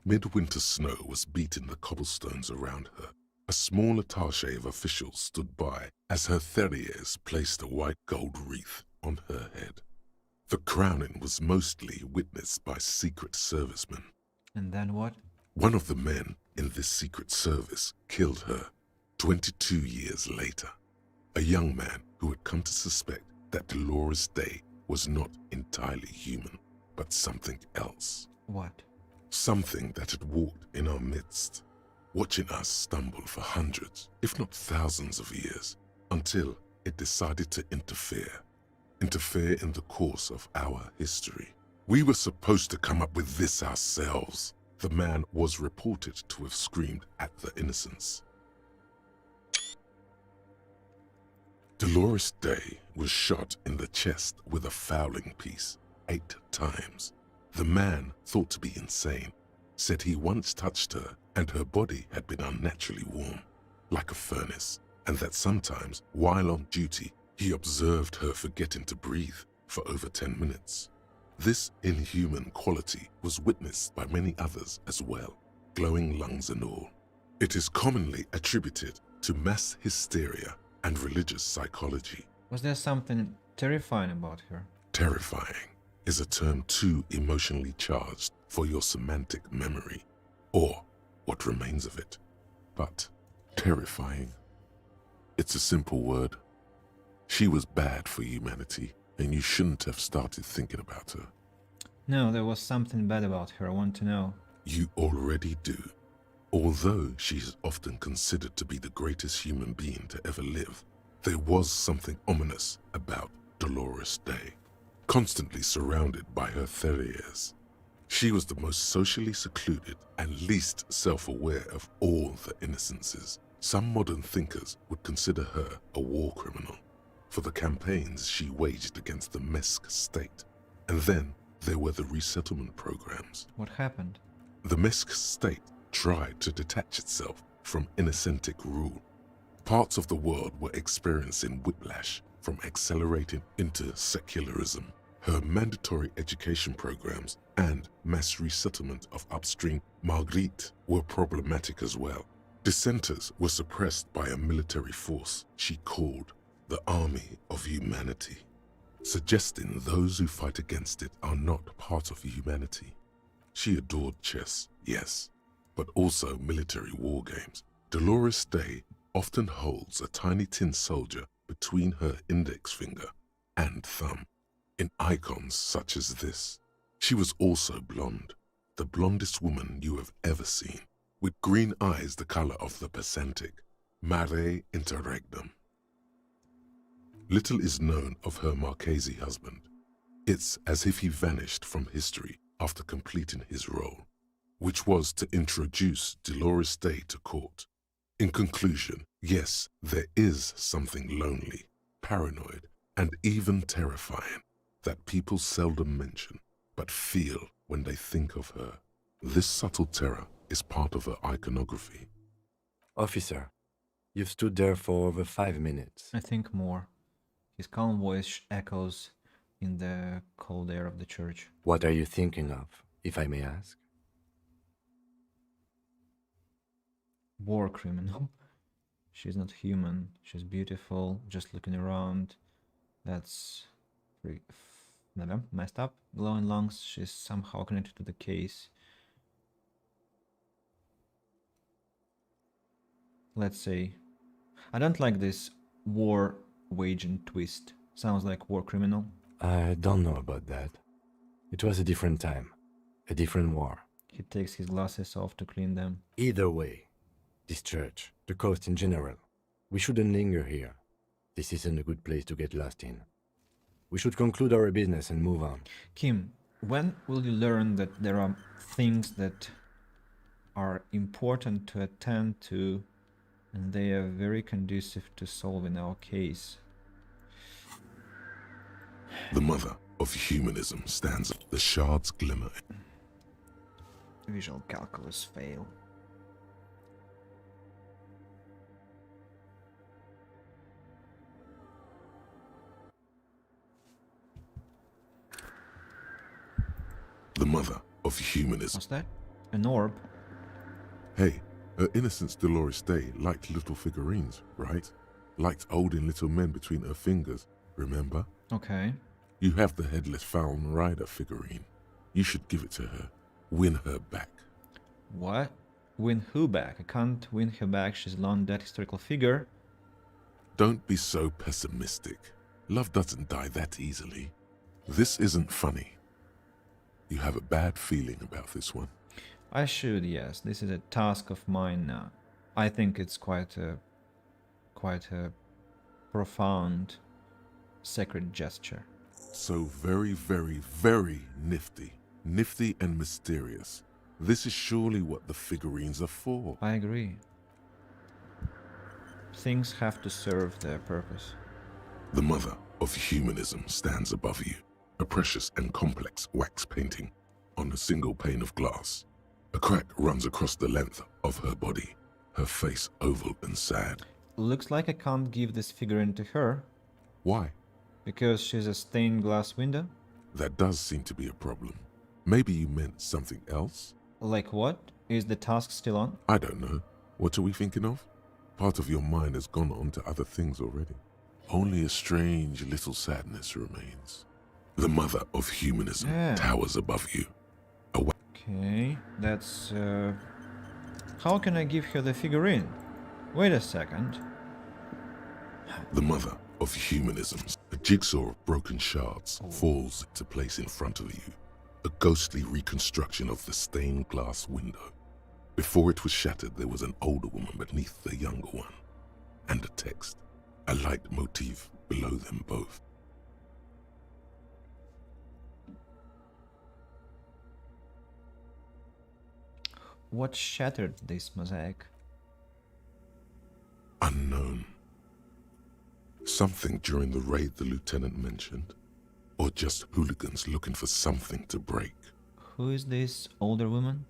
Midwinter snow was beating the cobblestones around her. A small attaché of officials stood by as her Theriers placed a white gold wreath on her head. The crowning was mostly witnessed by secret servicemen. And then what? One of the men in this secret service killed her 22 years later. A young man who had come to suspect that Dolores Day was not entirely human, but something else. What? Something that had walked in our midst, watching us stumble for hundreds, if not thousands of years, until it decided to interfere in the course of our history. We were supposed to come up with this ourselves. The man was reported to have screamed at the Innocents. Dolores Day was shot in the chest with a fowling piece 8 times. The man, thought to be insane, said he once touched her and her body had been unnaturally warm, like a furnace, and that sometimes, while on duty, he observed her forgetting to breathe for over 10 minutes. This inhuman quality was witnessed by many others as well, glowing lungs and all. It is commonly attributed to mass hysteria and religious psychology. Was there something terrifying about her? Terrifying is a term too emotionally charged for your semantic memory, or what remains of it. But terrifying, it's a simple word. She was bad for humanity, and you shouldn't have started thinking about her. No, there was something bad about her. I want to know. You already do. Although she is often considered to be the greatest human being to ever live, there was something ominous about Dolores Day. Constantly surrounded by her Theriers, she was the most socially secluded and least self-aware of all the Innocences. Some modern thinkers would consider her a war criminal for the campaigns she waged against the Mesk state. And then there were the resettlement programs. What happened? The Mesk state tried to detach itself from Innocentic rule. Parts of the world were experiencing whiplash from accelerating into secularism. Her mandatory education programs and mass resettlement of upstream Marguerite were problematic as well. Dissenters were suppressed by a military force she called the Army of Humanity, suggesting those who fight against it are not part of humanity. She adored chess, yes, but also military war games. Dolores Day often holds a tiny tin soldier between her index finger and thumb in icons such as this. She was also blonde, the blondest woman you have ever seen, with green eyes the color of the Pacentic, mare interregnum. Little is known of her Marchese husband. It's as if he vanished from history after completing his role, which was to introduce Dolores Day to court. In conclusion, yes, there is something lonely, paranoid, and even terrifying that people seldom mention, but feel when they think of her. This subtle terror is part of her iconography. Officer, you've stood there for over 5 minutes. I think more. His calm voice echoes in the cold air of the church. What are you thinking of, if I may ask? War criminal. She's not human. She's beautiful. Just looking around. That's messed up. Glowing lungs. She's somehow connected to the case. Let's say, I don't like this war waging twist. Sounds like war criminal. I don't know about that. It was a different time, a different war. He takes his glasses off to clean them. Either way, this church, the coast in general, we shouldn't linger here. This isn't a good place to get lost in. We should conclude our business and move on. Kim, when will you learn that there are things that are important to attend to and they are very conducive to solving our case? The mother of humanism stands up. The shards glimmer. Visual calculus fail. The mother of humanism. What's that? An orb? Hey, her Innocence Dolores Day liked little figurines, right? Liked holding little men between her fingers, remember? Okay. You have the Headless Fallen Rider figurine. You should give it to her. Win her back. What? Win who back? I can't win her back. She's a long dead historical figure. Don't be so pessimistic. Love doesn't die that easily. This isn't funny. You have a bad feeling about this one. I should, yes. This is a task of mine now. I think it's quite a profound sacred gesture. So very, very, very nifty. Nifty and mysterious. This is surely what the figurines are for. I agree. Things have to serve their purpose. The mother of humanism stands above you. A precious and complex wax painting on a single pane of glass. A crack runs across the length of her body, her face oval and sad. Looks like I can't give this figurine to her. Why? Because she's a stained glass window? That does seem to be a problem. Maybe you meant something else? Like what? Is the task still on? I don't know. What are we thinking of? Part of your mind has gone on to other things already. Only a strange little sadness remains. The mother of humanism towers above you. Okay, that's... How can I give her the figurine? Wait a second. The mother of humanism. A jigsaw of broken shards falls into place in front of you. A ghostly reconstruction of the stained glass window. Before it was shattered, there was an older woman beneath the younger one. And a text. A light motif below them both. What shattered this mosaic? Unknown. Something during the raid the lieutenant mentioned, or just hooligans looking for something to break. Who is this older woman?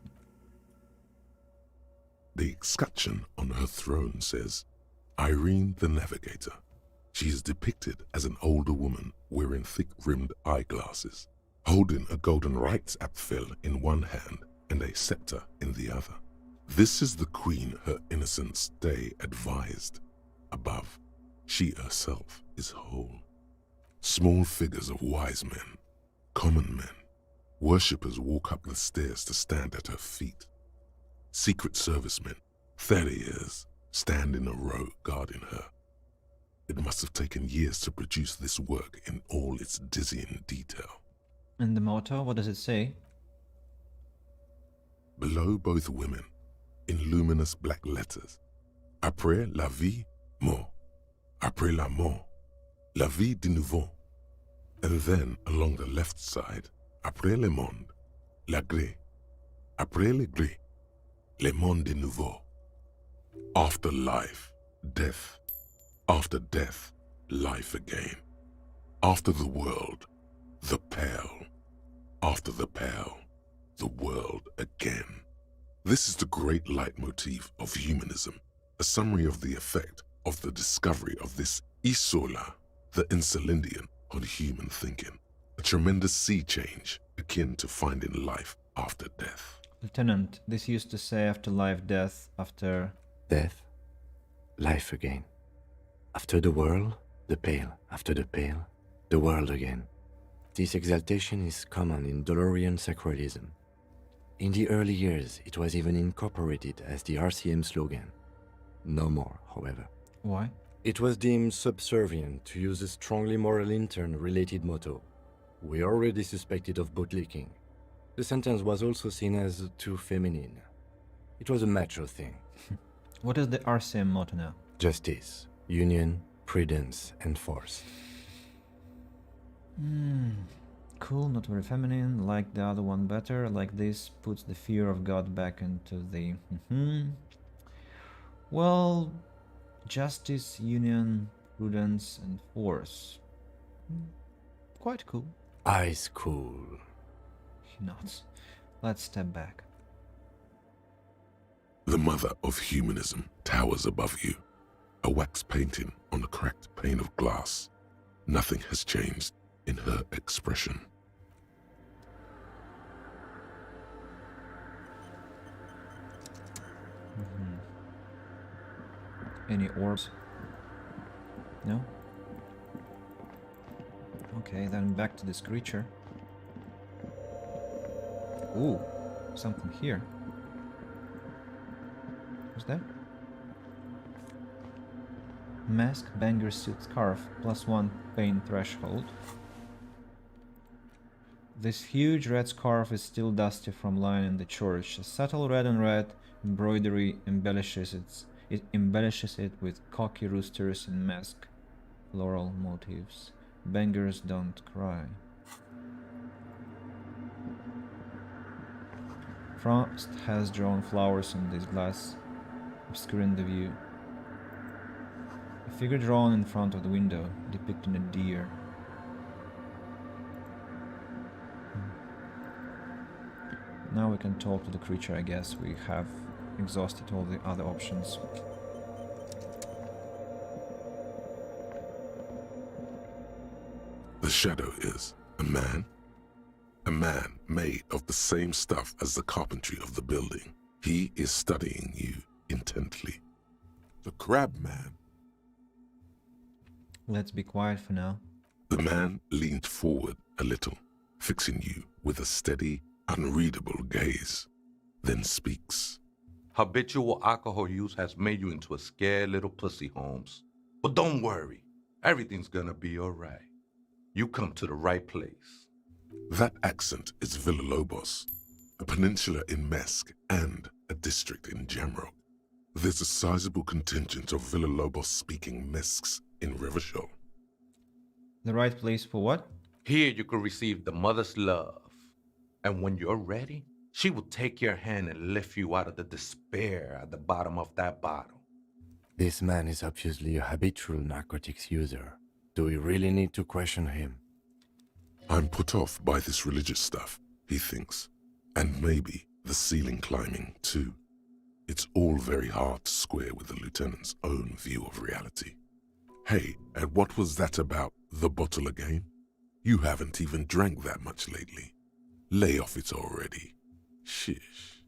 The escutcheon on her throne says, Irene the Navigator. She is depicted as an older woman wearing thick-rimmed eyeglasses, holding a golden Reichsapfel in one hand and a scepter in the other. This is the queen her Innocence Day advised. Above, she herself is whole. Small figures of wise men, common men, worshippers walk up the stairs to stand at her feet. Secret servicemen, 30 years, stand in a row guarding her. It must have taken years to produce this work in all its dizzying detail. And the motto, what does it say? Below both women, in luminous black letters, Après la vie, mort. Après la mort, la vie de nouveau. And then, along the left side, Après le monde, la gré. Après le gré, le monde de nouveau. After life, death. After death, life again. After the world, the pale. After the pale, the world again. This is the great leitmotif of humanism, a summary of the effect of the discovery of this isola, the Insulindian, on human thinking. A tremendous sea change akin to finding life after death. Lieutenant, this used to say after life, death, after... Death, life again. After the world, the pale. After the pale, the world again. This exaltation is common in Dolorian sacralism. In the early years, it was even incorporated as the RCM slogan. No more, however. Why? It was deemed subservient to use a strongly moral intern-related motto. We already suspected of bootlicking. The sentence was also seen as too feminine. It was a macho thing. What is the RCM motto now? Justice, union, prudence, and force. Cool, not very feminine, like the other one better, like this puts the fear of God back into the... Well, justice, union, prudence, and force. Quite cool. Ice cool. He nods. Let's step back. The mother of humanism towers above you, a wax painting on a cracked pane of glass. Nothing has changed in her expression. Any orbs? No? Okay, then back to this creature. Ooh, something here. What's that? Mask, banger suit, scarf, +1 pain threshold. This huge red scarf is still dusty from lying in the church. A subtle red on red embroidery embellishes it with cocky roosters and mask floral motifs. Bangers don't cry. Frost has drawn flowers on this glass, obscuring the view. A figure drawn in front of the window, depicting a deer. Now we can talk to the creature, I guess. We have exhausted all the other options. The shadow is a man made of the same stuff as the carpentry of the building. He is studying you intently. The crab man. Let's be quiet for now. The man leaned forward a little, fixing you with a steady, unreadable gaze, then speaks. Habitual alcohol use has made you into a scared little pussy, Holmes. But don't worry, everything's gonna be alright. You come to the right place. That accent is Villalobos, a peninsula in Mesk and a district in Jamrock. There's a sizable contingent of Villalobos-speaking Mesks in Rivershoal. The right place for what? Here you can receive the mother's love. And when you're ready, she will take your hand and lift you out of the despair at the bottom of that bottle. This man is obviously a habitual narcotics user. Do we really need to question him? I'm put off by this religious stuff, he thinks. And maybe the ceiling climbing, too. It's all very hard to square with the lieutenant's own view of reality. Hey, and what was that about the bottle again? You haven't even drank that much lately. Lay off it already. Shish.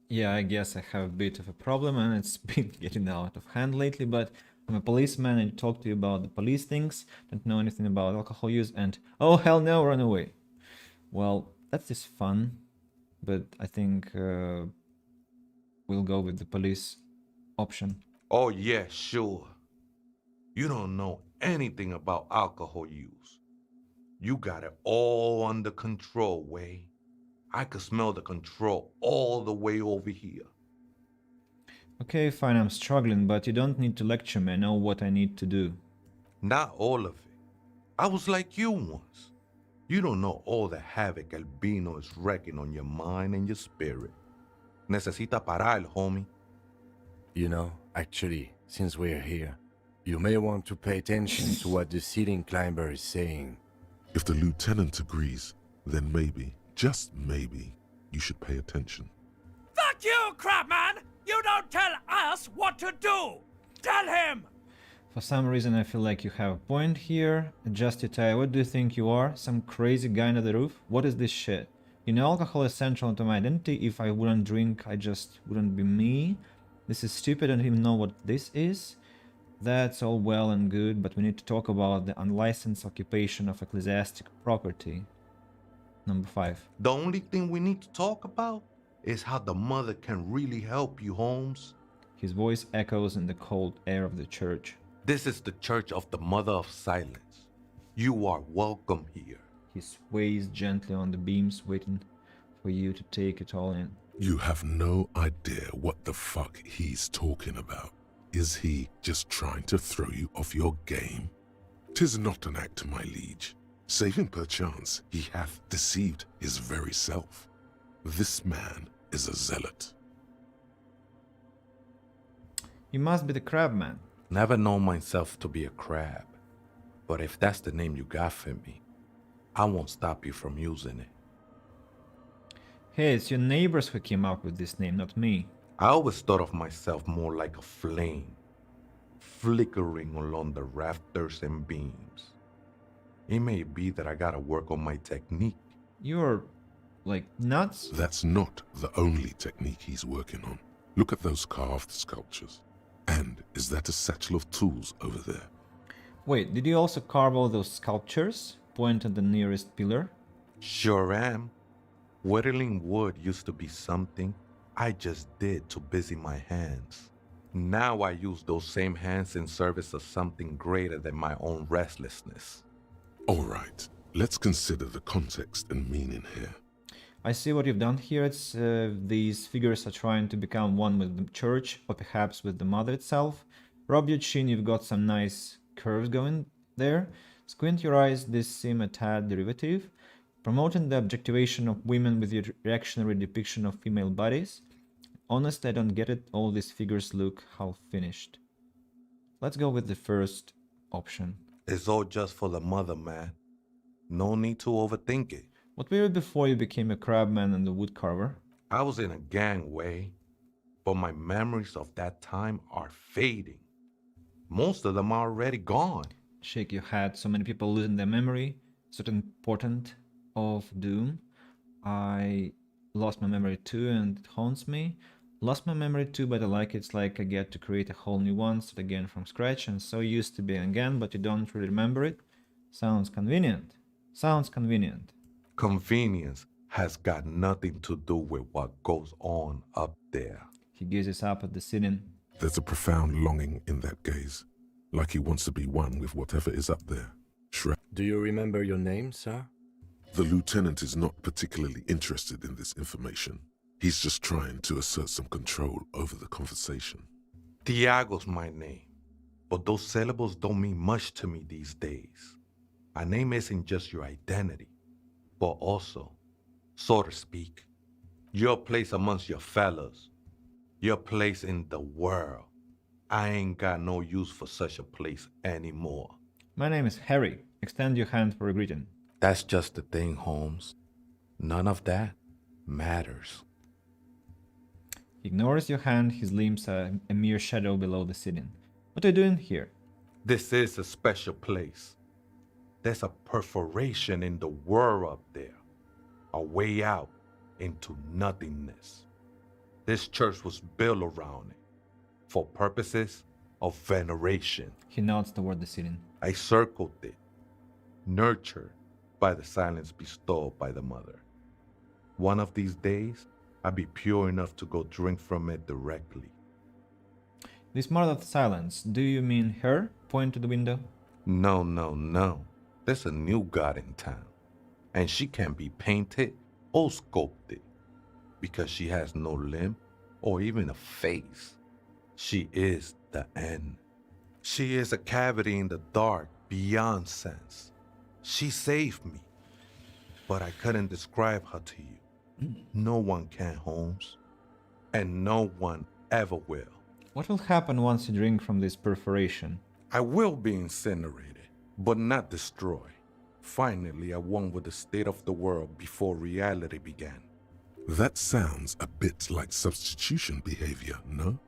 Yeah, I guess I have a bit of a problem and it's been getting out of hand lately, but I'm a policeman and talk to you about the police things, don't know anything about alcohol use, and oh hell no, run away. Well, that's just fun, but I think we'll go with the police option. Oh yeah, sure. You don't know anything about alcohol use. You got it all under control, Way. I could smell the control all the way over here. Okay, fine, I'm struggling, but you don't need to lecture me, I know what I need to do. Not all of it. I was like you once. You don't know all the havoc Albino is wrecking on your mind and your spirit. Necesita parar, homie. You know, actually, since we're here, you may want to pay attention to what the ceiling climber is saying. If the lieutenant agrees, then maybe, just maybe, you should pay attention. Fuck you, crabman! You don't tell us what to do! Tell him! For some reason I feel like you have a point here. Adjust your tie, what do you think you are? Some crazy guy under the roof? What is this shit? You know, alcohol is central to my identity. If I wouldn't drink, I just wouldn't be me. This is stupid, I don't even know what this is. That's all well and good, but we need to talk about the unlicensed occupation of ecclesiastic property. Number 5. The only thing we need to talk about is how the mother can really help you, Holmes. His voice echoes in the cold air of the church. This is the Church of the Mother of Silence. You are welcome here. He sways gently on the beams, waiting for you to take it all in. You have no idea what the fuck he's talking about. Is he just trying to throw you off your game? 'Tis not an act, my liege, save him perchance he hath deceived his very self. This man is a zealot. You must be the crab man. Never known myself to be a crab. But if that's the name you got for me, I won't stop you from using it. Hey, it's your neighbors who came up with this name, not me. I always thought of myself more like a flame, flickering along the rafters and beams. It may be that I gotta work on my technique. You're, like, nuts? That's not the only technique he's working on. Look at those carved sculptures. And is that a satchel of tools over there? Wait, did you also carve all those sculptures? Point at the nearest pillar. Sure am. Whittling wood used to be something I just did to busy my hands. Now I use those same hands in service of something greater than my own restlessness. All right, let's consider the context and meaning here. I see what you've done here. It's these figures are trying to become one with the church, or perhaps with the mother itself. Rub your chin, you've got some nice curves going there. Squint your eyes, these seem a tad derivative. Promoting the objectivation of women with your reactionary depiction of female bodies. Honestly, I don't get it. All these figures look half finished. Let's go with the first option. It's all just for the mother, man. No need to overthink it. What were you before you became a crabman and a woodcarver? I was in a gangway, but my memories of that time are fading. Most of them are already gone. Shake your head. So many people losing their memory. So important of doom. I lost my memory too, and it haunts me. Lost my memory too, but I like it. It's like I get to create a whole new one, start again from scratch, and so used to be again, but you don't really remember it. Sounds convenient. Sounds convenient. Convenience has got nothing to do with what goes on up there. He gazes up at the ceiling. There's a profound longing in that gaze, like he wants to be one with whatever is up there. Do you remember your name, sir? The lieutenant is not particularly interested in this information. He's just trying to assert some control over the conversation. Tiago's my name, but those syllables don't mean much to me these days. A name isn't just your identity, but also, so to speak, your place amongst your fellows, your place in the world. I ain't got no use for such a place anymore. My name is Harry. Extend your hand for a greeting. That's just the thing, Holmes. None of that matters. He ignores your hand. His limbs are a mere shadow below the ceiling. What are you doing here? This is a special place. There's a perforation in the world up there, a way out into nothingness. This church was built around it, for purposes of veneration. He nods toward the ceiling. I circled it, nurtured by the silence bestowed by the mother. One of these days, I'll be pure enough to go drink from it directly. This mother of silence, do you mean her? Point to the window. No. There's a new god in town, and she can be painted or sculpted, because she has no limb or even a face. She is the end. She is a cavity in the dark beyond sense. She saved me, but I couldn't describe her to you. No one can, Holmes, and no one ever will. What will happen once you drink from this perforation? I will be incinerated, but not destroyed. Finally, I won with the state of the world before reality began. That sounds a bit like substitution behavior, no?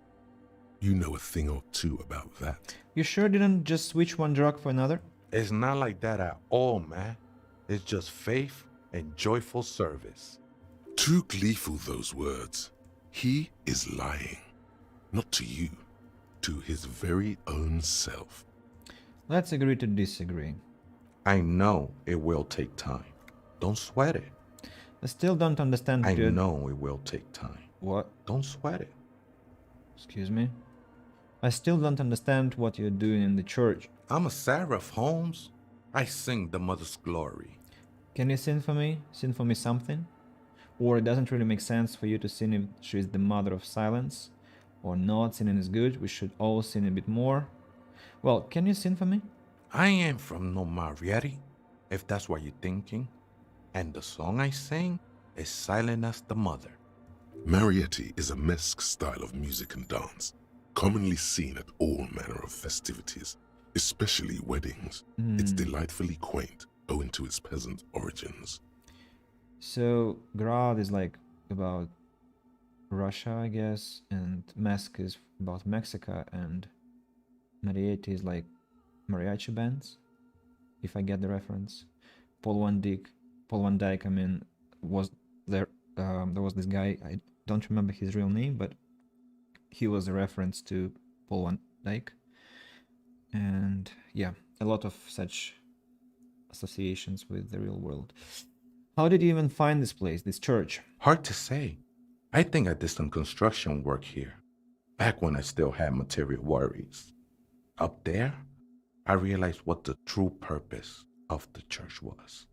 You know a thing or two about that. You sure didn't just switch one drug for another? It's not like that at all, man. It's just faith and joyful service. Too gleeful, those words. He is lying. Not to you, to his very own self. Let's agree to disagree. I know it will take time. Don't sweat it. I still don't understand. I know it will take time. What? Don't sweat it. Excuse me? I still don't understand what you're doing in the church. I'm a seraph, Holmes. I sing the mother's glory. Can you sing for me? Sing for me something? Or it doesn't really make sense for you to sing if she's the mother of silence? Or not, singing is good, we should all sing a bit more. Well, can you sing for me? I ain't from no Marietti, if that's what you're thinking. And the song I sing is silent as the mother. Marietti is a mesque style of music and dance, commonly seen at all manner of festivities, especially weddings. It's delightfully quaint, owing to its peasant origins. So, Grad is like about Russia, I guess, and Mask is about Mexico, and Marietti is like mariachi bands, if I get the reference. Paul Van Dyke, I mean, was there. There was this guy, I don't remember his real name, but he was a reference to Paul Van Dyke. And yeah, a lot of such associations with the real world. How did you even find this place, this church? Hard to say. I think I did some construction work here, back when I still had material worries. Up there, I realized what the true purpose of the church was.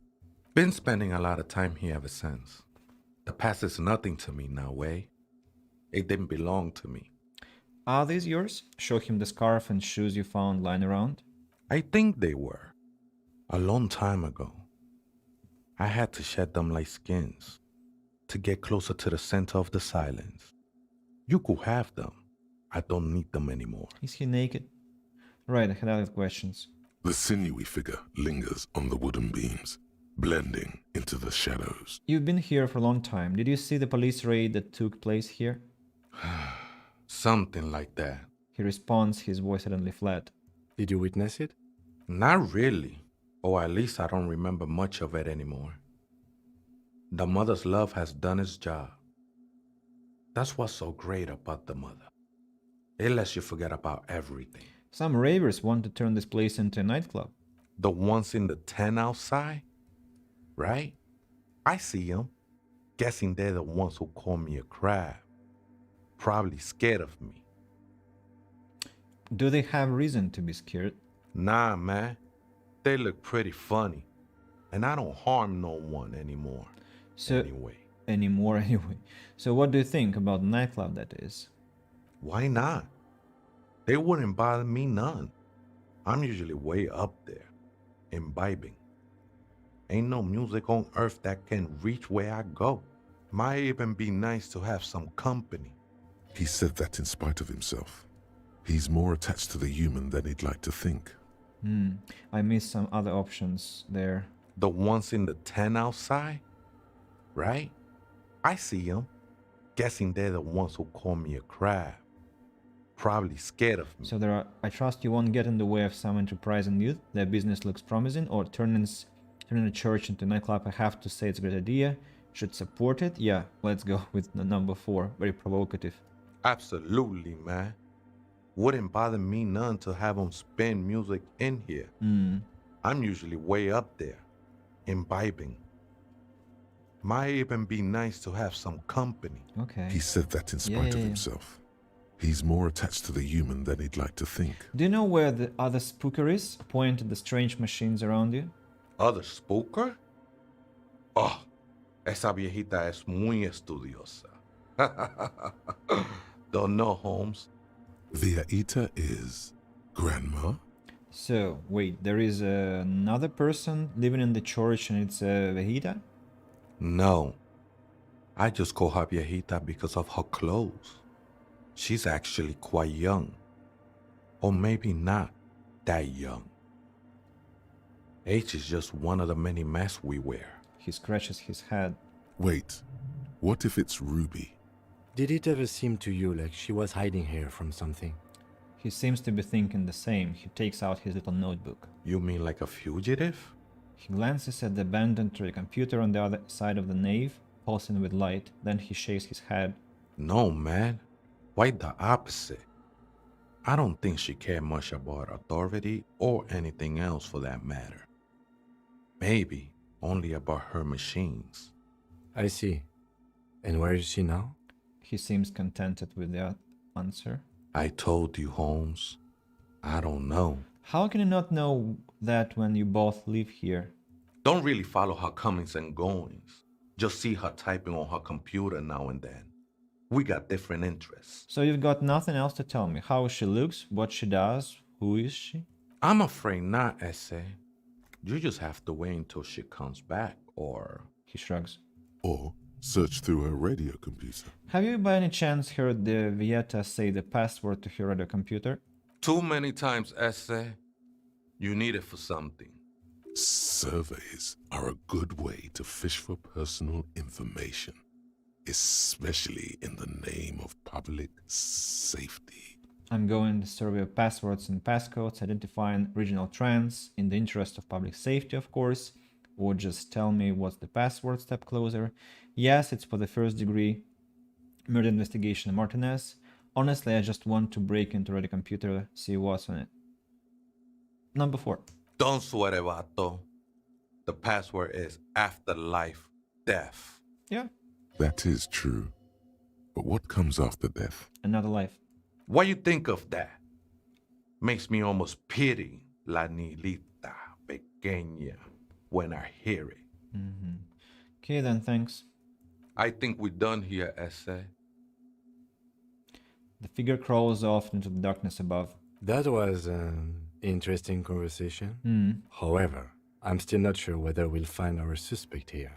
Been spending a lot of time here ever since. The past is nothing to me now, eh? It didn't belong to me. Are these yours? Show him the scarf and shoes you found lying around. I think they were. A long time ago. I had to shed them like skins to get closer to the center of the silence. You could have them. I don't need them anymore. Is he naked? Right, I had other questions. The sinewy figure lingers on the wooden beams, blending into the shadows. You've been here for a long time. Did you see the police raid that took place here? Something like that. He responds, his voice suddenly flat. Did you witness it? Not really. Or at least I don't remember much of it anymore. The mother's love has done its job. That's what's so great about the mother. It lets you forget about everything. Some ravers want to turn this place into a nightclub. The ones in the tent outside, right? I see them. Guessing they're the ones who call me a crab. Probably scared of me. Do they have reason to be scared? Nah, man. They look pretty funny. And I don't harm no one anymore. Anyway. So what do you think about the nightclub, that is? Why not? They wouldn't bother me none. I'm usually way up there, imbibing. Ain't no music on earth that can reach where I go. Might even be nice to have some company. He said that in spite of himself. He's more attached to the human than he'd like to think. I missed some other options there. The ones in the tent outside, right? I see them. Guessing they're the ones who call me a crab. Probably scared of me. So there are, I trust you won't get in the way of some enterprising youth. Their business looks promising, or turning a church into a nightclub. I have to say it's a great idea. Should support it? Yeah, let's go with the number 4. Very provocative. Absolutely, man. Wouldn't bother me none to have them spin music in here. I'm usually way up there, imbibing. Might even be nice to have some company. Okay. He said that in spite of himself. He's more attached to the human than he'd like to think. Do you know where the other spooker is? Point at the strange machines around you. Other spooker? Oh, esa viejita es muy estudiosa. Don't know, Holmes. Viejita is grandma? So, wait, there is another person living in the church and it's a viejita? No. I just call her viejita because of her clothes. She's actually quite young. Or maybe not that young. Age is just one of the many masks we wear. He scratches his head. Wait, what if it's Ruby? Did it ever seem to you like she was hiding here from something? He seems to be thinking the same. He takes out his little notebook. You mean like a fugitive? He glances at the abandoned toy computer on the other side of the nave, pulsing with light. Then he shakes his head. No, man. Quite the opposite. I don't think she cared much about authority or anything else for that matter. Maybe only about her machines. I see. And where is she now? He seems contented with the answer. I told you, Holmes. I don't know. How can you not know that when you both live here? Don't really follow her comings and goings. Just see her typing on her computer now and then. We got different interests. So you've got nothing else to tell me. How she looks, what she does, who is she? I'm afraid not, Essay. You just have to wait until she comes back, or... He shrugs. Or search through her radio computer. Have you by any chance heard the Vieta say the password to her radio computer? Too many times, Essay. You need it for something. Surveys are a good way to fish for personal information, especially in the name of public safety. I'm going to survey of passwords and passcodes, identifying regional trends in the interest of public safety, of course. Or just tell me what's the password, step closer. Yes, it's for the first degree murder investigation in Martinez. Honestly, I just want to break into the computer, see what's on it. Number 4. Don't sweat it, vato. The password is afterlife death. Yeah, That is true. But what comes after death? another life. What you think of that? Makes me almost pity La Nilita Pequeña when I hear it. Okay then, thanks. I think we're done here, Essay. The figure crawls off into the darkness above. That was an interesting conversation. However, I'm still not sure whether we'll find our suspect here.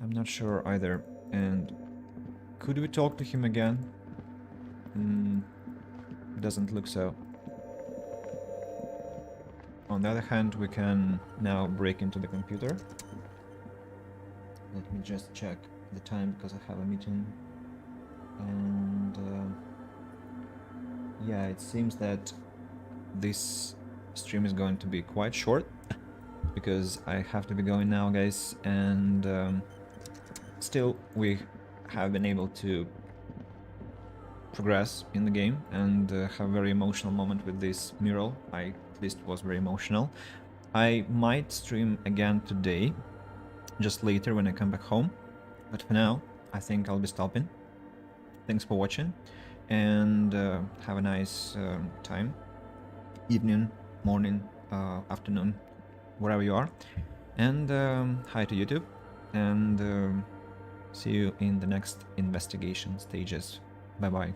I'm not sure either. And could we talk to him again? Doesn't look so. On the other hand, we can now break into the computer. Let me just check the time because I have a meeting. And yeah, it seems that this stream is going to be quite short because I have to be going now, guys. And still, we have been able to progress in the game and have a very emotional moment with this mural. I at least was very emotional. I might stream again today, just later when I come back home, but for now I think I'll be stopping. Thanks for watching, and have a nice time, evening, morning, afternoon, wherever you are, and hi to YouTube, and see you in the next investigation stages. Bye bye.